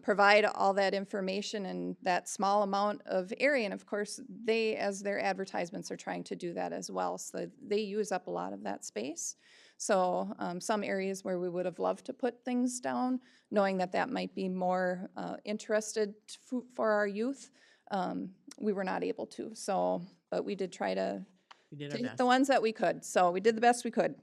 provide all that information in that small amount of area. And of course, they, as their advertisements, are trying to do that as well. So they use up a lot of that space. So some areas where we would have loved to put things down, knowing that that might be more interested for our youth, we were not able to. So, but we did try to hit the ones that we could. So we did the best we could.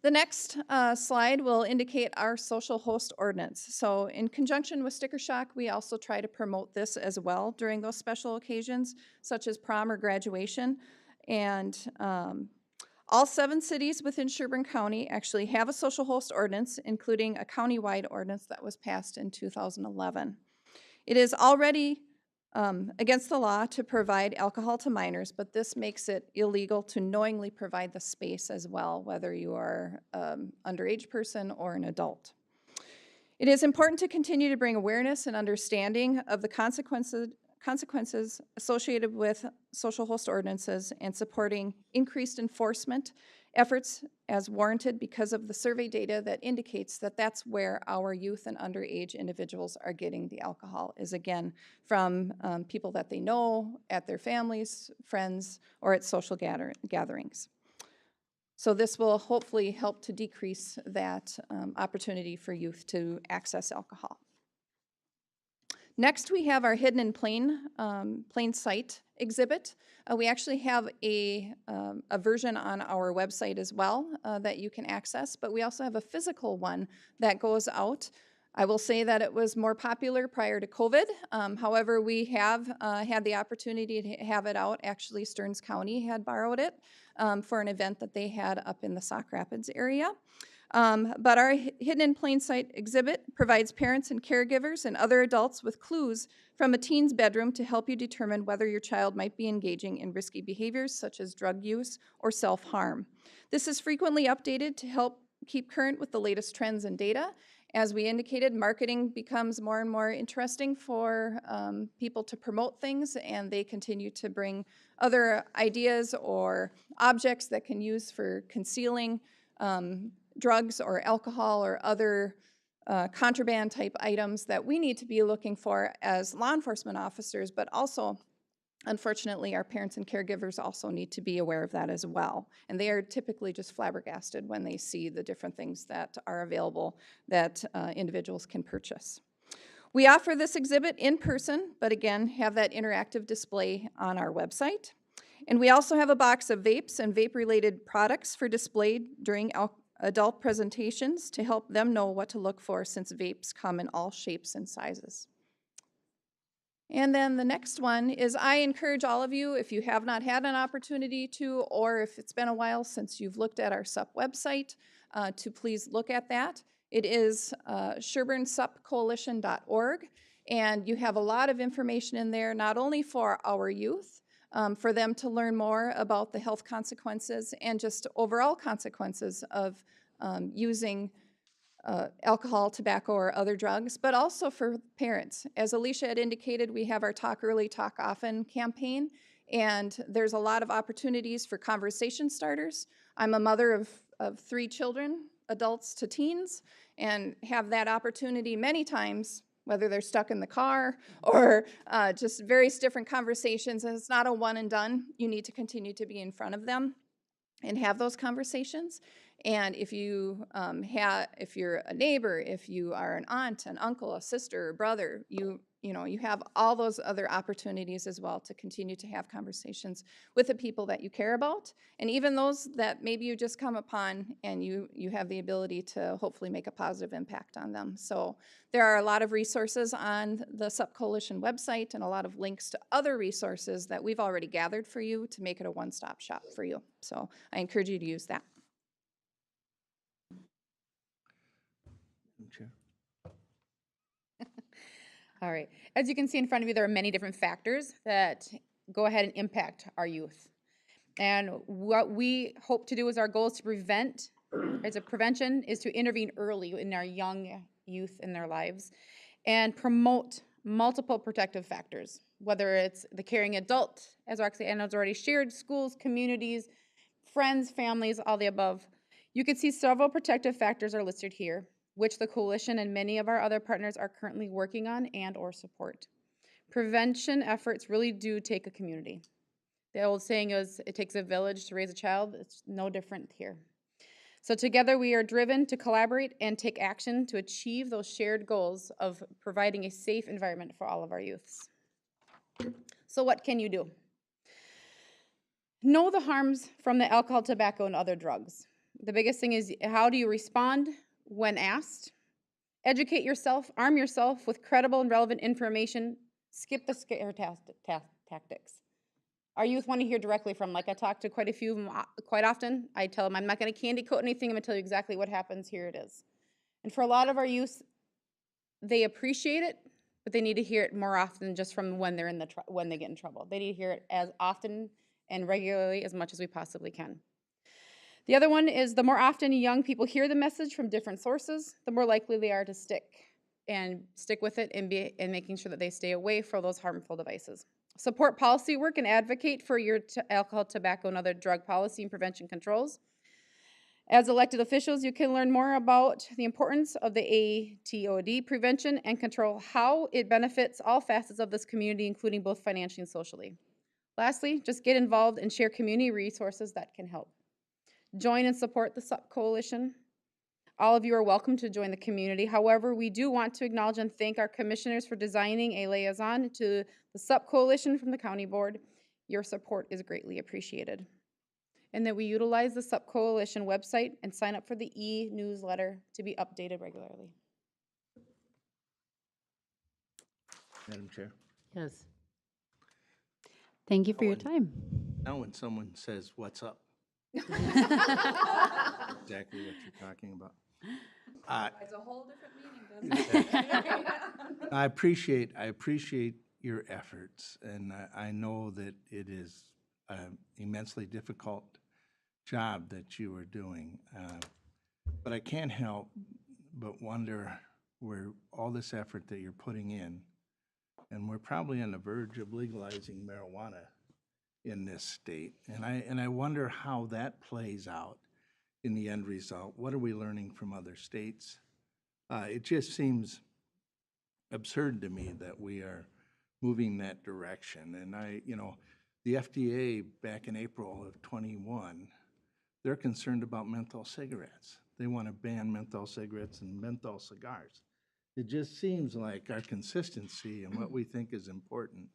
The next slide will indicate our social host ordinance. So in conjunction with Sticker Shock, we also try to promote this as well during those special occasions, such as prom or graduation. And all 7 cities within Sherburne County actually have a social host ordinance, including a countywide ordinance that was passed in 2011. It is already against the law to provide alcohol to minors, but this makes it illegal to knowingly provide the space as well, whether you are an underage person or an adult. It is important to continue to bring awareness and understanding of the consequences associated with social host ordinances and supporting increased enforcement efforts as warranted because of the survey data that indicates that that's where our youth and underage individuals are getting the alcohol, is again from people that they know, at their families, friends, or at social gatherings. So this will hopefully help to decrease that opportunity for youth to access alcohol. Next, we have our Hidden in Plain Sight exhibit. We actually have a version on our website as well that you can access, but we also have a physical one that goes out. I will say that it was more popular prior to COVID. However, we have had the opportunity to have it out. Actually, Stearns County had borrowed it for an event that they had up in the Sauk Rapids area. But our Hidden in Plain Sight exhibit provides parents and caregivers and other adults with clues from a teen's bedroom to help you determine whether your child might be engaging in risky behaviors such as drug use or self-harm. This is frequently updated to help keep current with the latest trends and data. As we indicated, marketing becomes more and more interesting for people to promote things, and they continue to bring other ideas or objects that can use for concealing drugs or alcohol or other contraband type items that we need to be looking for as law enforcement officers, but also, unfortunately, our parents and caregivers also need to be aware of that as well. And they are typically just flabbergasted when they see the different things that are available that individuals can purchase. We offer this exhibit in person, but again, have that interactive display on our website. And we also have a box of vapes and vape-related products for display during adult presentations to help them know what to look for, since vapes come in all shapes and sizes. And then the next one is I encourage all of you, if you have not had an opportunity to, or if it's been a while since you've looked at our SUP website, to please look at that. It is SherburneSupCoalition.org, and you have a lot of information in there, not only for our youth, for them to learn more about the health consequences and just overall consequences of using alcohol, tobacco, or other drugs, but also for parents. As Alicia had indicated, we have our Talk Early, Talk Often campaign, and there's a lot of opportunities for conversation starters. I'm a mother of 3 children, adults to teens, and have that opportunity many times, whether they're stuck in the car or just various different conversations, and it's not a one and done. You need to continue to be in front of them and have those conversations. And if you if you're a neighbor, if you are an aunt, an uncle, a sister, a brother, you have all those other opportunities as well to continue to have conversations with the people that you care about, and even those that maybe you just come upon and you have the ability to hopefully make a positive impact on them. So there are a lot of resources on the SUP Coalition website and a lot of links to other resources that we've already gathered for you to make it a one-stop shop for you. So I encourage you to use that. Chair. All right. As you can see in front of you, there are many different factors that go ahead and impact our youth. And what we hope to do is our goal is to prevent, as a prevention, is to intervene early in our young youth in their lives and promote multiple protective factors, whether it's the caring adult, as Roxanne has already shared, schools, communities, friends, families, all the above. You can see several protective factors are listed here, which the coalition and many of our other partners are currently working on and or support. Prevention efforts really do take a community. The old saying is, it takes a village to raise a child. It's no different here. So together we are driven to collaborate and take action to achieve those shared goals of providing a safe environment for all of our youths. So what can you do? Know the harms from the alcohol, tobacco, and other drugs. The biggest thing is, how do you respond when asked? Educate yourself, arm yourself with credible and relevant information. Skip the scare tactics. Our youth want to hear directly from, like I talk to quite a few of them quite often. I tell them, I'm not going to candy coat anything, I'm going to tell you exactly what happens, here it is. And for a lot of our youth, they appreciate it, but they need to hear it more often just from when they're when they get in trouble. They need to hear it as often and regularly as much as we possibly can. The other one is, the more often young people hear the message from different sources, the more likely they are to stick with it and making sure that they stay away from those harmful devices. Support policy work and advocate for your alcohol, tobacco, and other drug policy and prevention controls. As elected officials, you can learn more about the importance of the ATOD prevention and control, how it benefits all facets of this community, including both financially and socially. Lastly, just get involved and share community resources that can help. Join and support the SUP Coalition. All of you are welcome to join the community. However, we do want to acknowledge and thank our commissioners for designing a liaison to the SUP Coalition from the County Board. Your support is greatly appreciated. And that we utilize the SUP Coalition website and sign up for the e-newsletter to be updated regularly. Madam Chair. Yes. Thank you for your time. Now when someone says, "What's up?" Exactly what you're talking about. It's a whole different meaning, doesn't it? I appreciate your efforts, and I know that it is an immensely difficult job that you are doing. But I can't help but wonder where all this effort that you're putting in, and we're probably on the verge of legalizing marijuana in this state, and I wonder how that plays out in the end result. What are we learning from other states? It just seems absurd to me that we are moving that direction. And the FDA back in April of 21, they're concerned about menthol cigarettes. They want to ban menthol cigarettes and menthol cigars. It just seems like our consistency and what we think is important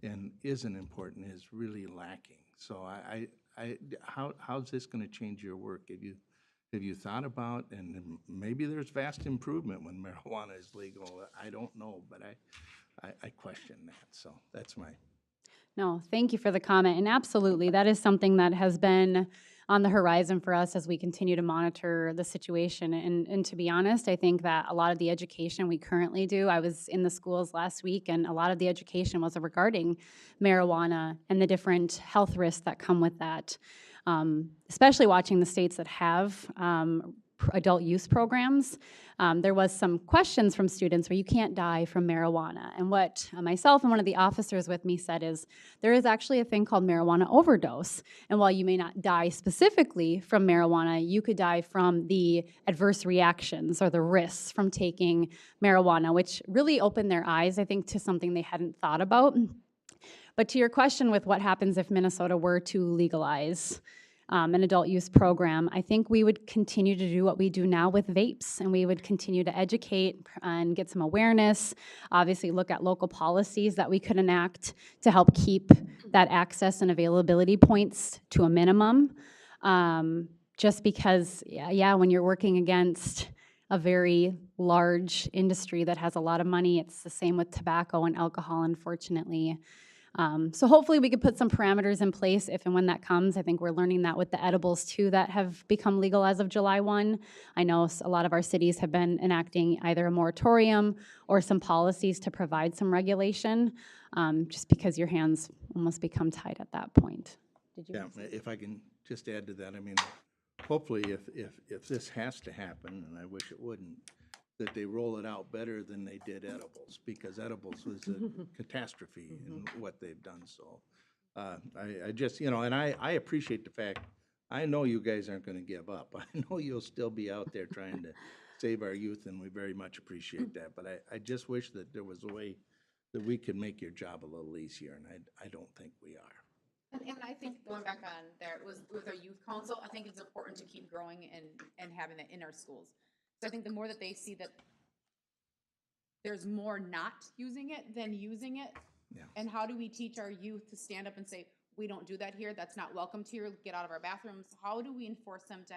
and isn't important is really lacking. So how's this going to change your work? Have you thought about, and maybe there's vast improvement when marijuana is legal, I don't know, but I question that. So that's my, No, thank you for the comment, and absolutely, that is something that has been on the horizon for us as we continue to monitor the situation. And to be honest, I think that a lot of the education we currently do, I was in the schools last week, and a lot of the education was regarding marijuana and the different health risks that come with that. Especially watching the states that have adult use programs, there was some questions from students where you can't die from marijuana. And what myself and one of the officers with me said is, there is actually a thing called marijuana overdose. And while you may not die specifically from marijuana, you could die from the adverse reactions or the risks from taking marijuana, which really opened their eyes, I think, to something they hadn't thought about. But to your question with what happens if Minnesota were to legalize an adult use program, I think we would continue to do what we do now with vapes, and we would continue to educate and get some awareness, obviously look at local policies that we could enact to help keep that access and availability points to a minimum. Just because, yeah, when you're working against a very large industry that has a lot of money, it's the same with tobacco and alcohol, unfortunately. So hopefully we could put some parameters in place if and when that comes. I think we're learning that with the edibles too that have become legal as of July 1. I know a lot of our cities have been enacting either a moratorium or some policies to provide some regulation, just because your hands almost become tied at that point. Did you? yeah, if I can just add to that, I mean, hopefully if this has to happen, and I wish it wouldn't, that they roll it out better than they did edibles, because edibles was a catastrophe in what they've done. So I just, you know, and I appreciate the fact, I know you guys aren't going to give up. I know you'll still be out there trying to save our youth, and we very much appreciate that. But I just wish that there was a way that we could make your job a little easier, and I don't think we are. And I think going back on there, it was with our youth council, I think it's important to keep growing and having that in our schools. So I think the more that they see that there's more not using it than using it. Yeah. And how do we teach our youth to stand up and say, we don't do that here, that's not welcomed here, get out of our bathrooms? How do we enforce them to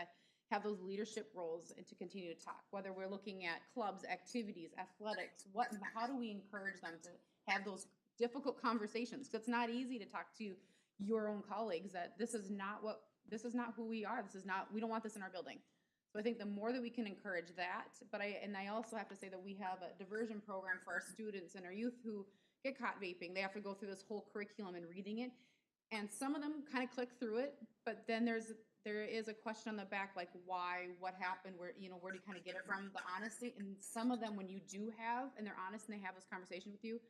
have those leadership roles and to continue to talk? Whether we're looking at clubs, activities, athletics, how do we encourage them to have those difficult conversations? Because it's not easy to talk to your own colleagues that this is not who we are. We don't want this in our building. So I think the more that we can encourage that, I also have to say that we have a diversion program for our students and our youth who get caught vaping. They have to go through this whole curriculum and reading it. And some of them kind of click through it, but then there is a question on the back, like why, what happened, where do you kind of get it from, the honesty. And some of them, when you do have, and they're honest and they have this conversation with you,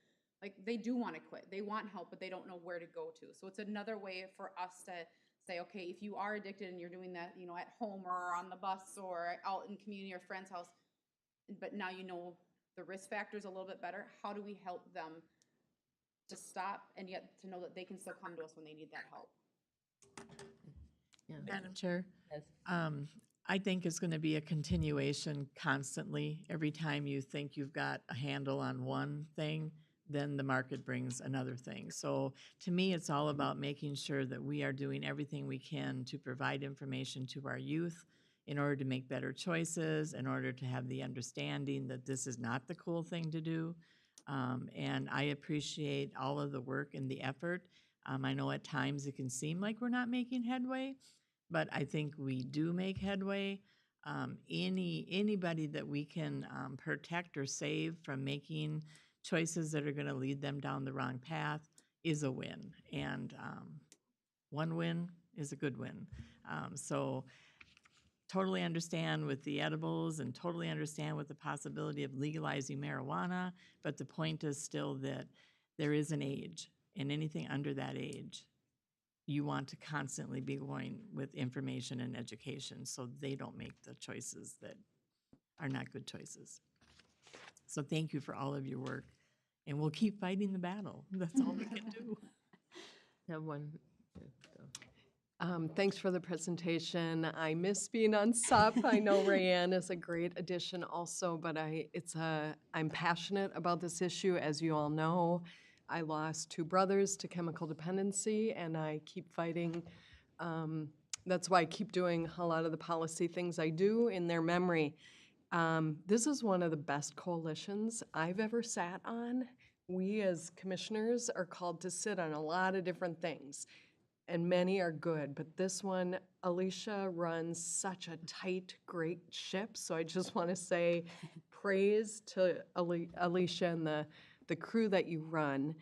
like they do want to quit. They want help, but they don't know where to go to. So it's another way for us to say, okay, if you are addicted and you're doing that, at home or on the bus or out in community or friend's house, but now you know the risk factors a little bit better, how do we help them to stop and yet to know that they can still come to us when they need that help? Yeah. Madam Chair? Yes. I think it's going to be a continuation constantly. Every time you think you've got a handle on one thing, then the market brings another thing. So to me, it's all about making sure that we are doing everything we can to provide information to our youth in order to make better choices, in order to have the understanding that this is not the cool thing to do. And I appreciate all of the work and the effort. I know at times it can seem like we're not making headway, but I think we do make headway. Anybody that we can protect or save from making choices that are going to lead them down the wrong path is a win. And one win is a good win. So totally understand with the edibles and totally understand with the possibility of legalizing marijuana, but the point is still that there is an age, and anything under that age, you want to constantly be going with information and education so they don't make the choices that are not good choices. So thank you for all of your work, and we'll keep fighting the battle. That's all we can do. Have one. Thanks for the presentation. I miss being on SUP. I know Rayanne is a great addition also, but I'm passionate about this issue. As you all know, I lost 2 brothers to chemical dependency, and I keep fighting. That's why I keep doing a lot of the policy things I do in their memory. This is one of the best coalitions I've ever sat on we as commissioners are called to sit on a lot of different things, and many are good, but this one, Alicia runs such a tight, great ship, so I just want to say praise to Alicia and the crew that you run.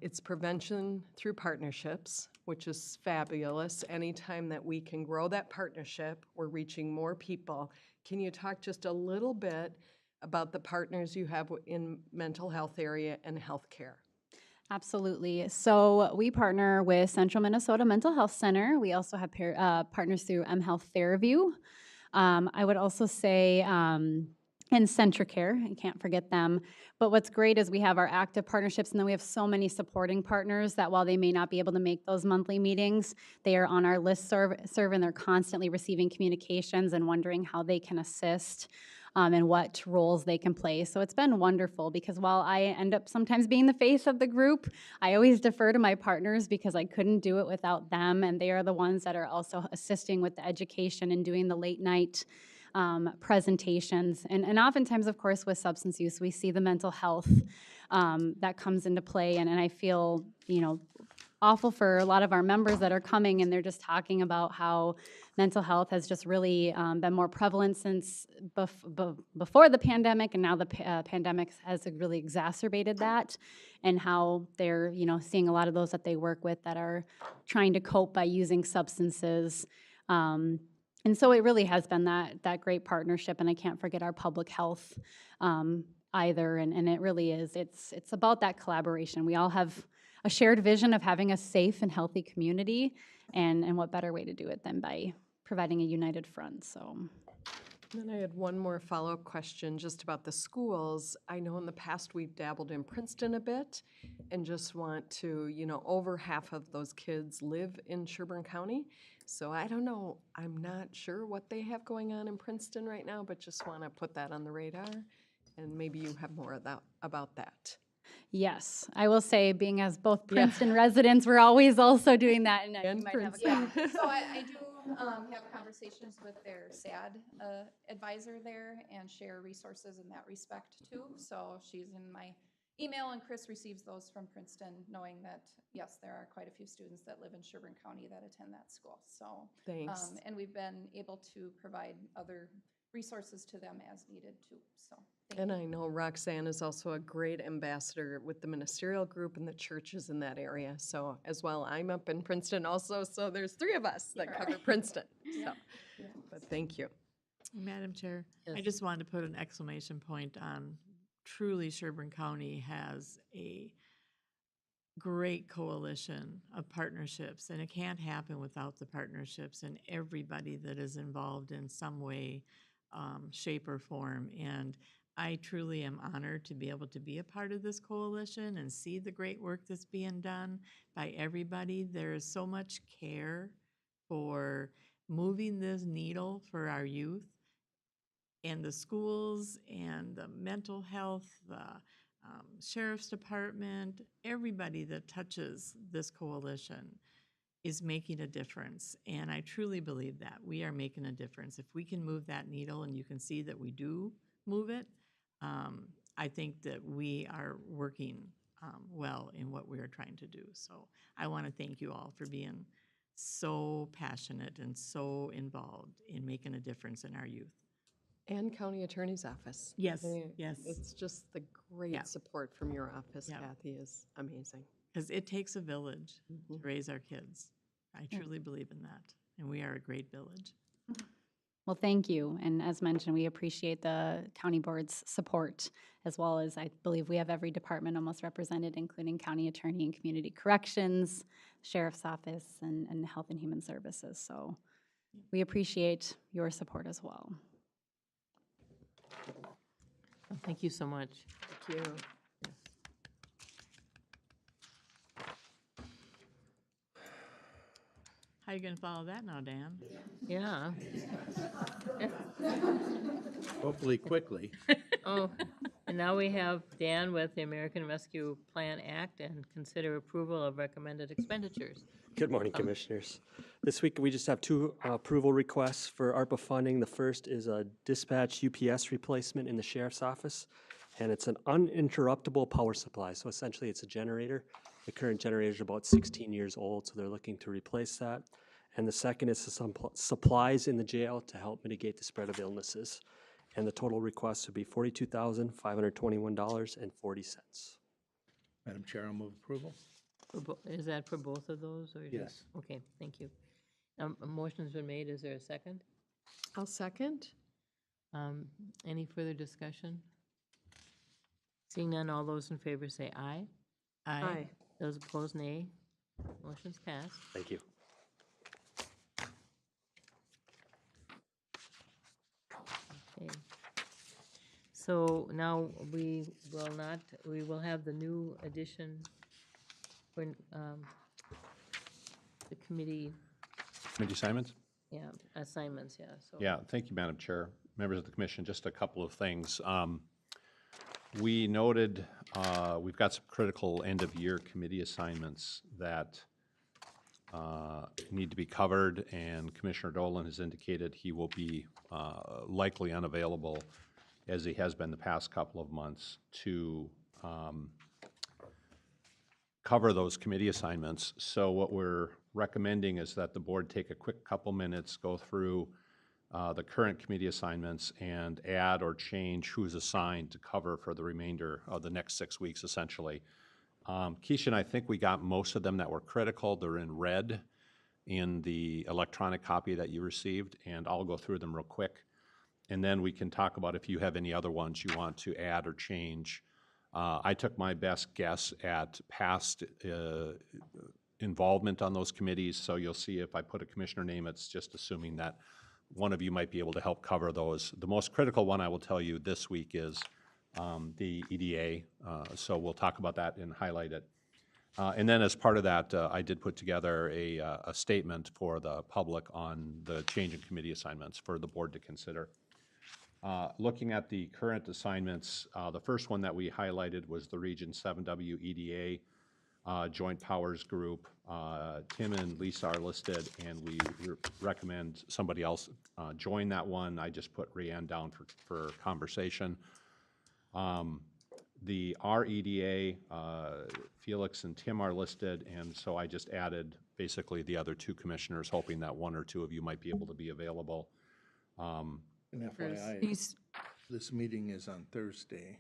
It's prevention through partnerships, which is fabulous. Anytime that we can grow that partnership, we're reaching more people. Can you talk just a little bit about the partners you have in mental health area and healthcare? Absolutely. So we partner with Central Minnesota Mental Health Center. We also have partners through mHealth Fairview. I would also say, and Centricare, I can't forget them. But what's great is we have our active partnerships, and then we have so many supporting partners that while they may not be able to make those monthly meetings, they are on our listserv, and they're constantly receiving communications and wondering how they can assist. And what roles they can play. So it's been wonderful because while I end up sometimes being the face of the group, I always defer to my partners because I couldn't do it without them, and they are the ones that are also assisting with the education and doing the late night presentations. And oftentimes, of course, with substance use, we see the mental health that comes into play, and I feel, awful for a lot of our members that are coming, and they're just talking about how mental health has just really been more prevalent since before the pandemic, and now the pandemic has really exacerbated that, and how they're seeing a lot of those that they work with that are trying to cope by using substances. And so it really has been that great partnership, and I can't forget our public health either, and it really is. It's about that collaboration. We all have a shared vision of having a safe and healthy community, and what better way to do it than by providing a united front, so. Then I had one more follow-up question just about the schools. I know in the past we've dabbled in Princeton a bit and just want to, over half of those kids live in Sherburne County. So I don't know, I'm not sure what they have going on in Princeton right now, but just want to put that on the radar. And maybe you have more about that. Yes, I will say, being as both Princeton residents, we're always also doing that, and And you might have a Princeton. So I do have conversations with their SAD advisor there and share resources in that respect too. So she's in my email, and Chris receives those from Princeton, knowing that, yes, there are quite a few students that live in Sherburne County that attend that school. So, Thanks. and we've been able to provide other resources to them as needed too, so. And I know Roxanne is also a great ambassador with the ministerial group and the churches in that area. So as well, I'm up in Princeton also, so there's 3 of us that cover Princeton. So, but thank you. Madam Chair, I Yes. just wanted to put an exclamation point on, truly Sherburne County has a great coalition of partnerships, and it can't happen without the partnerships and everybody that is involved in some way, shape, or form. And I truly am honored to be able to be a part of this coalition and see the great work that's being done by everybody. There is so much care for moving this needle for our youth, and the schools and the mental health, the sheriff's department, everybody that touches this coalition is making a difference. And I truly believe that we are making a difference. If we can move that needle, and you can see that we do move it, I think that we are working well in what we are trying to do. So I want to thank you all for being so passionate and so involved in making a difference in our youth. And County Attorney's Office. Yes, I mean, yes. It's just the great Yeah. support from your office, Yeah. Kathy, is amazing. Because it takes a village to raise our kids. I truly believe in that, and we are a great village. Well, thank you, and as mentioned, we appreciate the county board's support, as well as I believe we have every department almost represented, including county attorney and community corrections, sheriff's office, and health and human services. So we appreciate your support as well. Well, thank you so much. Thank you. How you going to follow that now, Dan? Yeah. Hopefully quickly. Oh, And now we have Dan with the American Rescue Plan Act and consider approval of recommended expenditures. Good morning, Commissioners. This week, we just have two approval requests for ARPA funding. The first is a dispatch UPS replacement in the Sheriff's Office, and it's an uninterruptible power supply. So essentially, it's a generator. The current generator is about 16 years old, so they're looking to replace that. And the second is some supplies in the jail to help mitigate the spread of illnesses. And the total request would be $42,521.40. Madam Chair, I'll move approval. Is that for both of those, or? Yes. Okay, thank you. A motion's been made. Is there a second? I'll second. Any further discussion? Seeing none, all those in favor say aye. Aye. Those opposed, nay. Motion's passed. Thank you. Okay. So now we will have the new addition for the committee, Committee assignments? assignments, so. Yeah, thank you, Madam Chair. Members of the commission, just a couple of things. We noted, we've got some critical end-of-year committee assignments that need to be covered, and Commissioner Dolan has indicated he will be likely unavailable, as he has been the past couple of months, to cover those committee assignments. So what we're recommending is that the board take a quick couple minutes, go through the current committee assignments and add or change who's assigned to cover for the remainder of the next 6 weeks, essentially. Keisha and I think we got most of them that were critical. They're in red in the electronic copy that you received, and I'll go through them real quick. And then we can talk about if you have any other ones you want to add or change. I took my best guess at past involvement on those committees, so you'll see if I put a commissioner name, it's just assuming that one of you might be able to help cover those. The most critical one I will tell you this week is the EDA, so we'll talk about that and highlight it. And then as part of that, I did put together a statement for the public on the change in committee assignments for the board to consider. Looking at the current assignments, the first one that we highlighted was the Region 7W EDA Joint Powers Group. Tim and Lisa are listed, and we recommend somebody else join that one. I just put Rhiannon down for conversation. The REDA, Felix and Tim are listed, and so I just added basically the other two commissioners, hoping that one or two of you might be able to be available. And FYI, this meeting is on Thursday.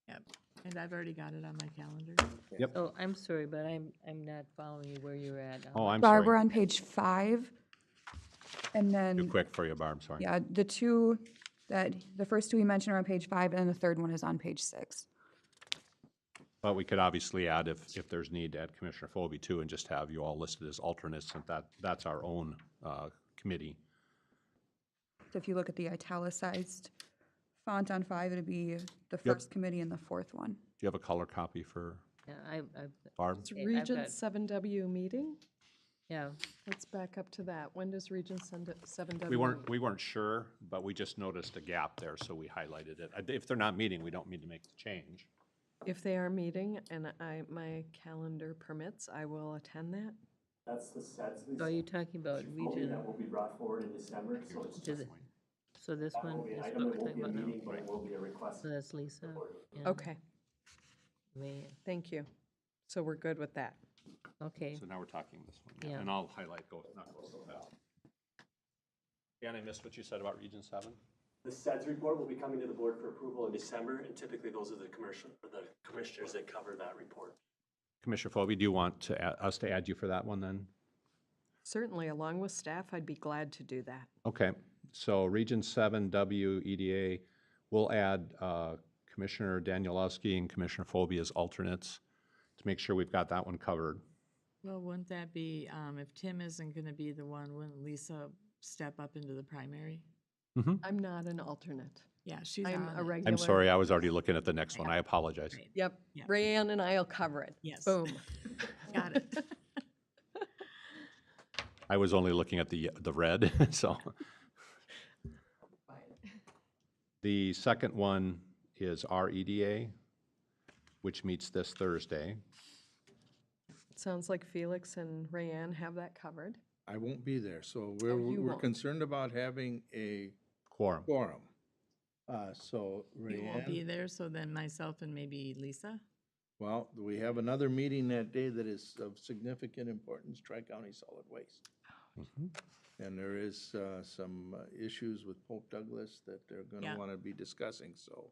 Yep, and I've already got it on my calendar. Yep. Oh, I'm sorry, but I'm not following you where you're at. Oh, I'm Barb, we're sorry. on page 5. And Too then, quick for you, Barb, sorry. yeah, the first two we mentioned are on page 5, and then the third one is on page 6. But we could obviously add, if there's need, to add Commissioner Phobie too, and just have you all listed as alternates, and that's our own committee. So if you look at the italicized font on 5, it'd be the first committee and the fourth one. Do you have a color copy for Yeah, Barb? It's Okay, I've Region got- 7W meeting? yeah, Let's back up to that. When does Region 7W? We weren't sure, but we just noticed a gap there, so we highlighted it. If they're not meeting, we don't need to make the change. If they are meeting and my calendar permits, I will attend that. That's the sets. so are you talking about region? That will be brought forward in December, so it's Is it- So this that one will be is an what item, we're it won't talking be a about now? meeting, but it will be a request. So that's Lisa? and Okay, May. thank you. So we're good with that. Okay, So now we're talking this one, Yeah. and I'll highlight, not go so fast. Dan, I missed what you said about Region 7? The SEDS report will be coming to the board for approval in December, and typically those are the commissioners that cover that report. Commissioner Phobie, do you want us to add you for that one then? Certainly, along with staff, I'd be glad to do that. Okay, so Region 7W EDA, we'll add Commissioner Danielowski and Commissioner Phobie as alternates to make sure we've got that one covered. Well, wouldn't that be, if Tim isn't going to be the one, wouldn't Lisa step up into the primary? I'm not an alternate. Yeah, she's I'm on a it. regular. I'm sorry, I was already looking at the next one. I apologize. Right. Yep, Yeah. Rayanne and I'll cover it. Yes. Boom. Got it. I was only looking at the red, so. The second one is our EDA, which meets this Thursday. Sounds like Felix and Rayanne have that covered. I won't be there, so you we're won't. concerned about having a Quorum. quorum. So You won't be Rayanne, there, so then myself and maybe Lisa? well, we have another meeting that day that is of significant importance, Tri-County Solid Waste. And there is some issues with Pope Douglas that they're gonna Yeah. wanna be discussing, so.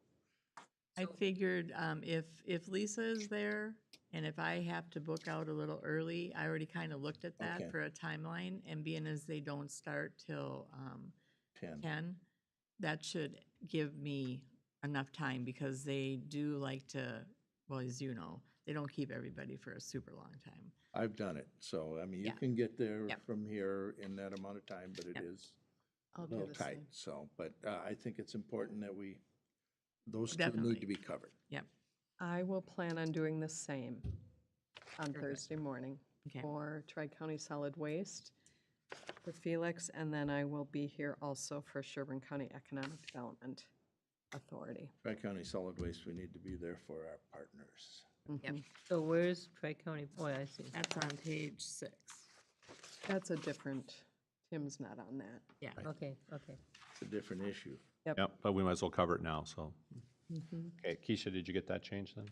I figured if Lisa is there, and if I have to book out a little early, I already kind of looked at that Okay. for a timeline, and being as they don't start till 10, that should give me enough time, because they do like to, well, as you know, they don't keep everybody for a super long time. I've done it, so, I mean, you Yeah. can get there Yep. from here in that amount of time, but it Yep. is a I'll do little the tight, same. so. But I think it's important that those two Definitely. need to be covered. Yep. I will plan on doing the same on Thursday morning Okay. for Tri-County Solid Waste, for Felix, and then I will be here also for Sherburne County Economic Development Authority. Tri-County Solid Waste, we need to be there for our partners. Yep. So where's Tri-County, oh, I see. That's on page 6. That's a different, Tim's not on that. Yeah. Okay, okay. It's a different issue. Yep, but we might as well cover it now, so. Okay, Keisha, did you get that changed then?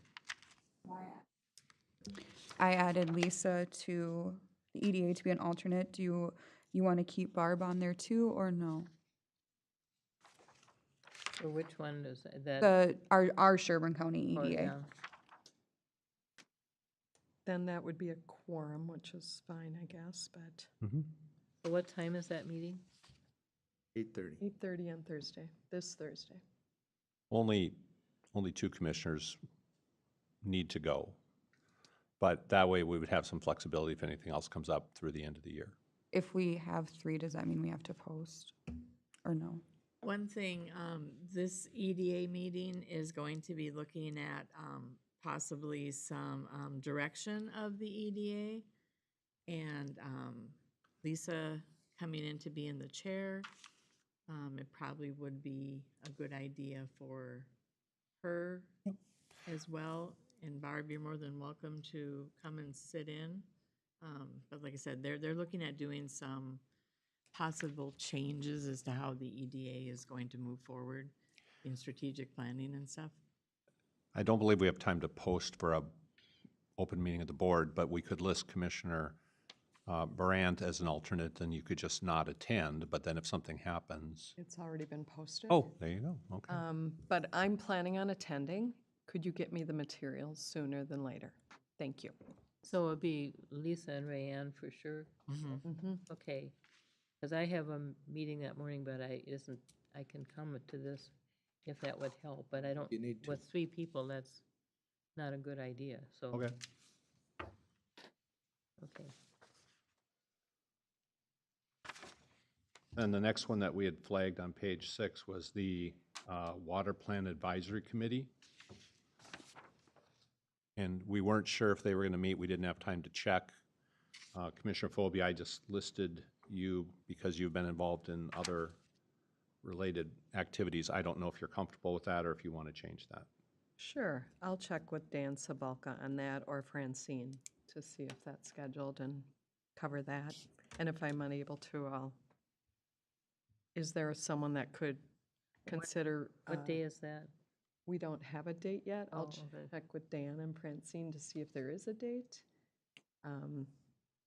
I added Lisa to the EDA to be an alternate. Do you want to keep Barb on there too, or no? So which one is that? Our Sherburne County Oh, EDA. yeah. Then that would be a quorum, which is fine, I guess, but So what time is that meeting? 8:30. 8:30 on Thursday, this Thursday. Only two commissioners need to go. But that way, we would have some flexibility if anything else comes up through the end of the year. If we have 3, does that mean we have to post, or no? One thing, this EDA meeting is going to be looking at possibly some direction of the EDA, and Lisa coming in to be in the chair. It probably would be a good idea for her as well. And Barb, you're more than welcome to come and sit in. But like I said, they're looking at doing some possible changes as to how the EDA is going to move forward in strategic planning and stuff. I don't believe we have time to post for a open meeting of the board, but we could list Commissioner Brandt as an alternate, and you could just not attend, but then if something happens. It's already been posted. Oh, there you go, okay. But I'm planning on attending. Could you get me the materials sooner than later? Thank you. So it'd be Lisa and Rayanne for sure? Okay, because I have a meeting that morning, but I can come to this if that would help, but I don't, You need to. with 3 people, that's not a good idea, so. Okay. Okay. And the next one that we had flagged on page 6 was the Water Plan Advisory Committee. And we weren't sure if they were going to meet. We didn't have time to check. Commissioner Phobie, I just listed you because you've been involved in other related activities. I don't know if you're comfortable with that or if you want to change that. Sure, I'll check with Dan Sabalka on that, or Francine, to see if that's scheduled and cover that. And if I'm unable to, is there someone that could consider? What day is that? We don't have a date yet. I'll Oh, okay. check with Dan and Francine to see if there is a date.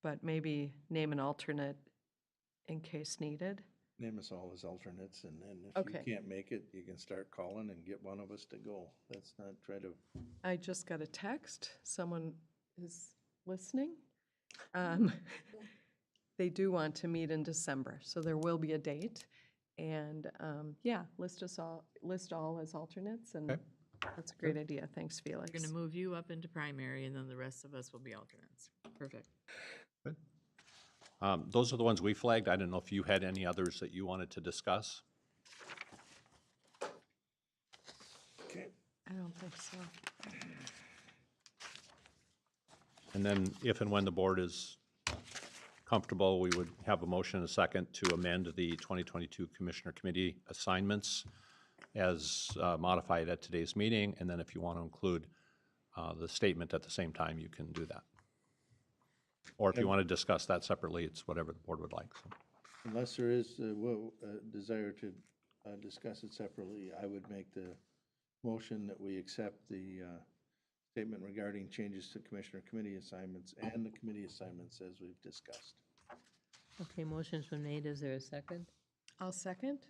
But maybe name an alternate in case needed. Name us all as alternates, and then if Okay. you can't make it, you can start calling and get one of us to go. Let's not try to, I just got a text. Someone is listening. They do want to meet in December, so there will be a date. And yeah, list all as alternates, and Okay. that's a great idea. Thanks, Felix. We're going to move you up into primary, and then the rest of us will be alternates. Perfect. Good. Those are the ones we flagged. I don't know if you had any others that you wanted to discuss. okay. I don't think so. And then if and when the board is comfortable, we would have a motion and a second to amend the 2022 Commissioner Committee assignments as modified at today's meeting, and then if you want to include the statement at the same time, you can do that. Or if you want to discuss that separately, it's whatever the board would like. So. Unless there is a desire to discuss it separately, I would make the motion that we accept the statement regarding changes to commissioner committee assignments and the committee assignments as we've discussed. Okay, motion's been made. Is there a second? I'll second.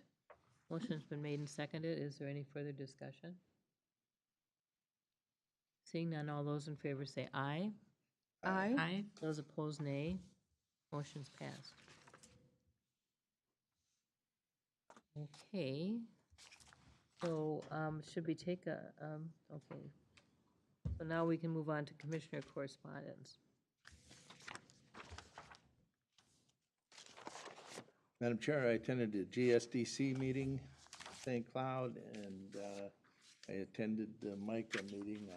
Motion's been made and seconded. Is there any further discussion? Seeing none, all those in favor say aye. Aye. Aye. Those opposed, nay. Motion's passed. Okay. So, should we take a, okay. So now we can move on to commissioner correspondence. Madam Chair, I attended a GSDC meeting, St. Cloud, and I attended the MICA meeting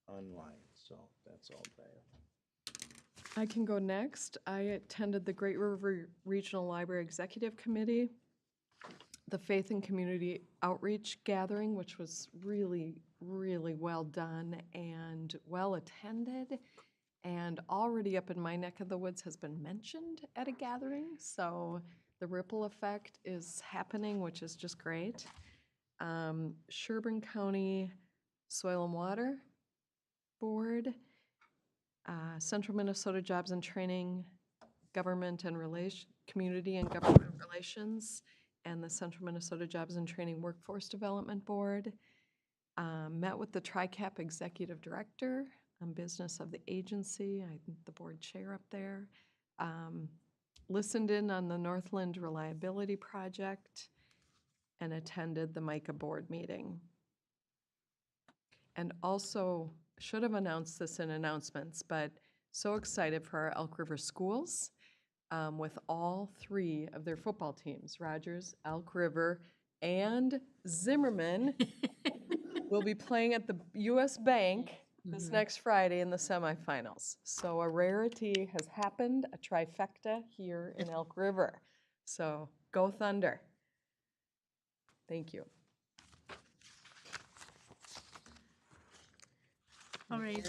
online, so that's all I have. I can go next. I attended the Great River Regional Library Executive Committee, the Faith and Community Outreach Gathering, which was really, really well done and well attended, and already up in my neck of the woods has been mentioned at a gathering, so the ripple effect is happening, which is just great. Sherburne County Soil and Water Board, Central Minnesota Jobs and Training, Community and Government Relations, and the Central Minnesota Jobs and Training Workforce Development Board. Met with the TRICAP Executive Director on business of the agency, I'm the board chair up there. Listened in on the Northland Reliability Project and attended the MICA board meeting. And also, should have announced this in announcements, but so excited for our Elk River schools with all 3 of their football teams, Rogers, Elk River, and Zimmerman will be playing at the US Bank this next Friday in the semifinals. So a rarity has happened, a trifecta here in Elk River. So go Thunder. Thank you. All right.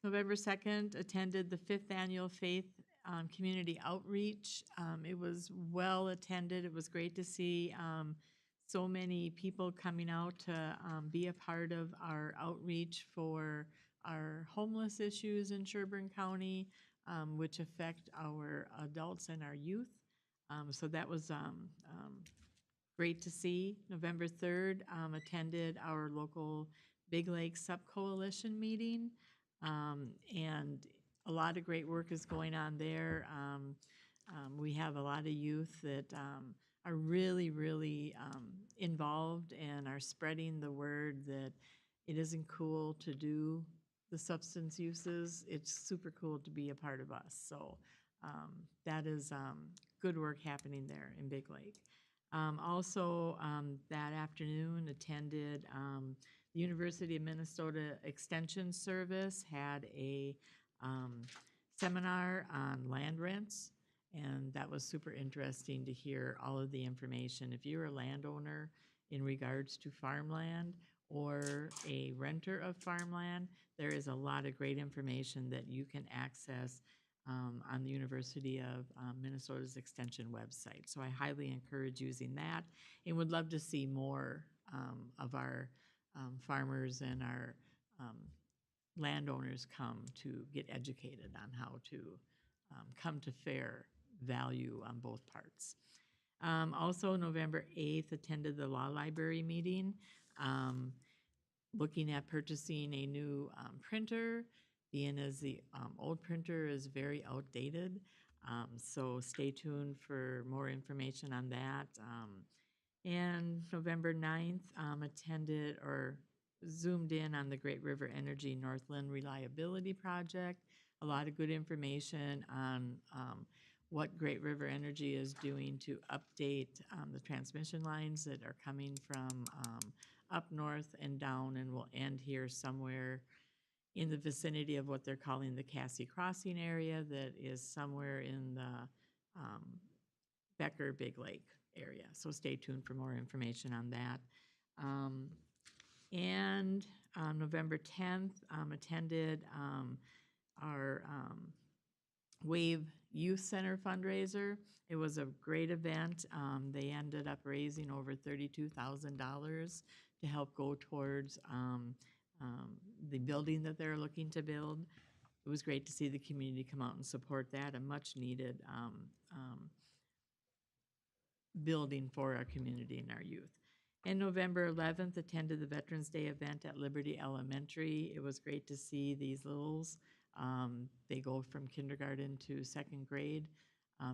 November 2nd, attended the 5th Annual Faith Community Outreach. It was well attended. It was great to see so many people coming out to be a part of our outreach for our homeless issues in Sherburne County, which affect our adults and our youth. So that was great to see. November 3rd, attended our local Big Lake Sub-Coalition meeting, and a lot of great work is going on there. We have a lot of youth that are really, really involved and are spreading the word that it isn't cool to do the substance uses. It's super cool to be a part of us. So that is good work happening there in Big Lake. Also, that afternoon, attended the University of Minnesota Extension Service had a seminar on land rents, and that was super interesting to hear all of the information. If you're a landowner in regards to farmland or a renter of farmland, there is a lot of great information that you can access on the University of Minnesota's Extension website. So I highly encourage using that and would love to see more of our farmers and our landowners come to get educated on how to come to fair value on both parts. Also, November 8th, attended the law library meeting, looking at purchasing a new printer, being as the old printer is very outdated. So stay tuned for more information on that. And November 9th, attended or zoomed in on the Great River Energy Northland Reliability Project. A lot of good information on what Great River Energy is doing to update the transmission lines that are coming from up north and down and will end here somewhere in the vicinity of what they're calling the Cassie Crossing area that is somewhere in the Becker Big Lake area. So stay tuned for more information on that. And on November 10th, attended our Wave Youth Center fundraiser. It was a great event. They ended up raising over $32,000 to help go towards the building that they're looking to build. It was great to see the community come out and support that, a much-needed building for our community and our youth. And November 11th, attended the Veterans Day event at Liberty Elementary. It was great to see these littles. They go from kindergarten to second grade,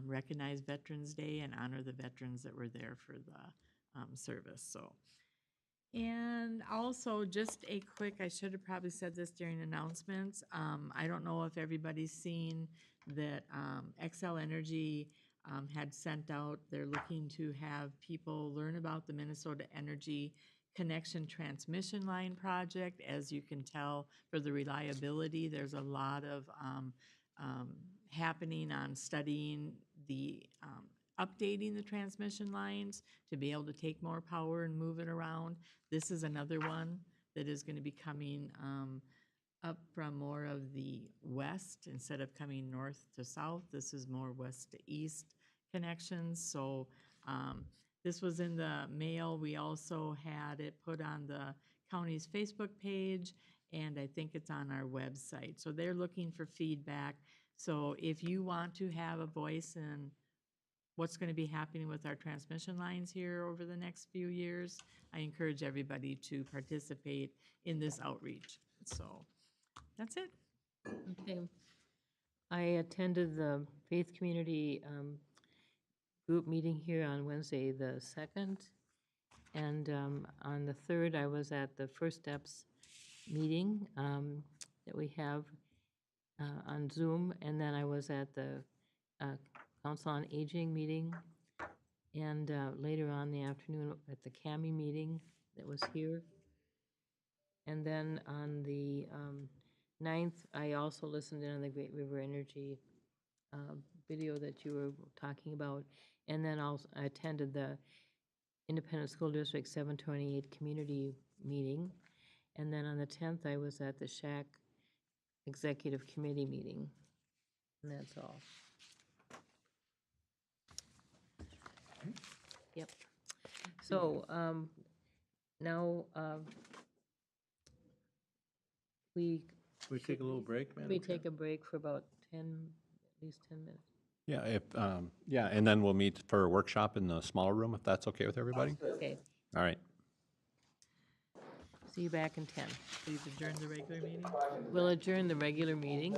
recognize Veterans Day and honor the veterans that were there for the service. So, and also just a quick, I should have probably said this during announcements. I don't know if everybody's seen that Xcel Energy had sent out, they're looking to have people learn about the Minnesota Energy Connection Transmission Line Project. As you can tell, for the reliability, there's a lot of happening on studying the updating the transmission lines to be able to take more power and move it around. This is another one that is going to be coming up from more of the west instead of coming north to south. This is more west to east connections. So this was in the mail. We also had it put on the county's Facebook page, and I think it's on our website. So they're looking for feedback. So if you want to have a voice in what's going to be happening with our transmission lines here over the next few years, I encourage everybody to participate in this outreach. So that's it. Okay. I attended the Faith Community group meeting here on Wednesday, the 2nd. And on the 3rd, I was at the First Steps meeting that we have on Zoom. And then I was at the Council on Aging meeting. And later on in the afternoon at the CAMI meeting that was here. And then on the 9th, I also listened in on the Great River Energy video that you were talking about. And then also I attended the Independent School District 728 community meeting. And then on the 10th, I was at the SHAC Executive Committee meeting. And that's all. Yep. So now we take a little break, Madam we Chair? take a break for about 10, at least 10 minutes. Yeah, yeah, and then we'll meet for a workshop in the smaller room, if that's okay with everybody? Okay. All right. See you back in 10. Please adjourn the regular meeting. We'll adjourn the regular meeting.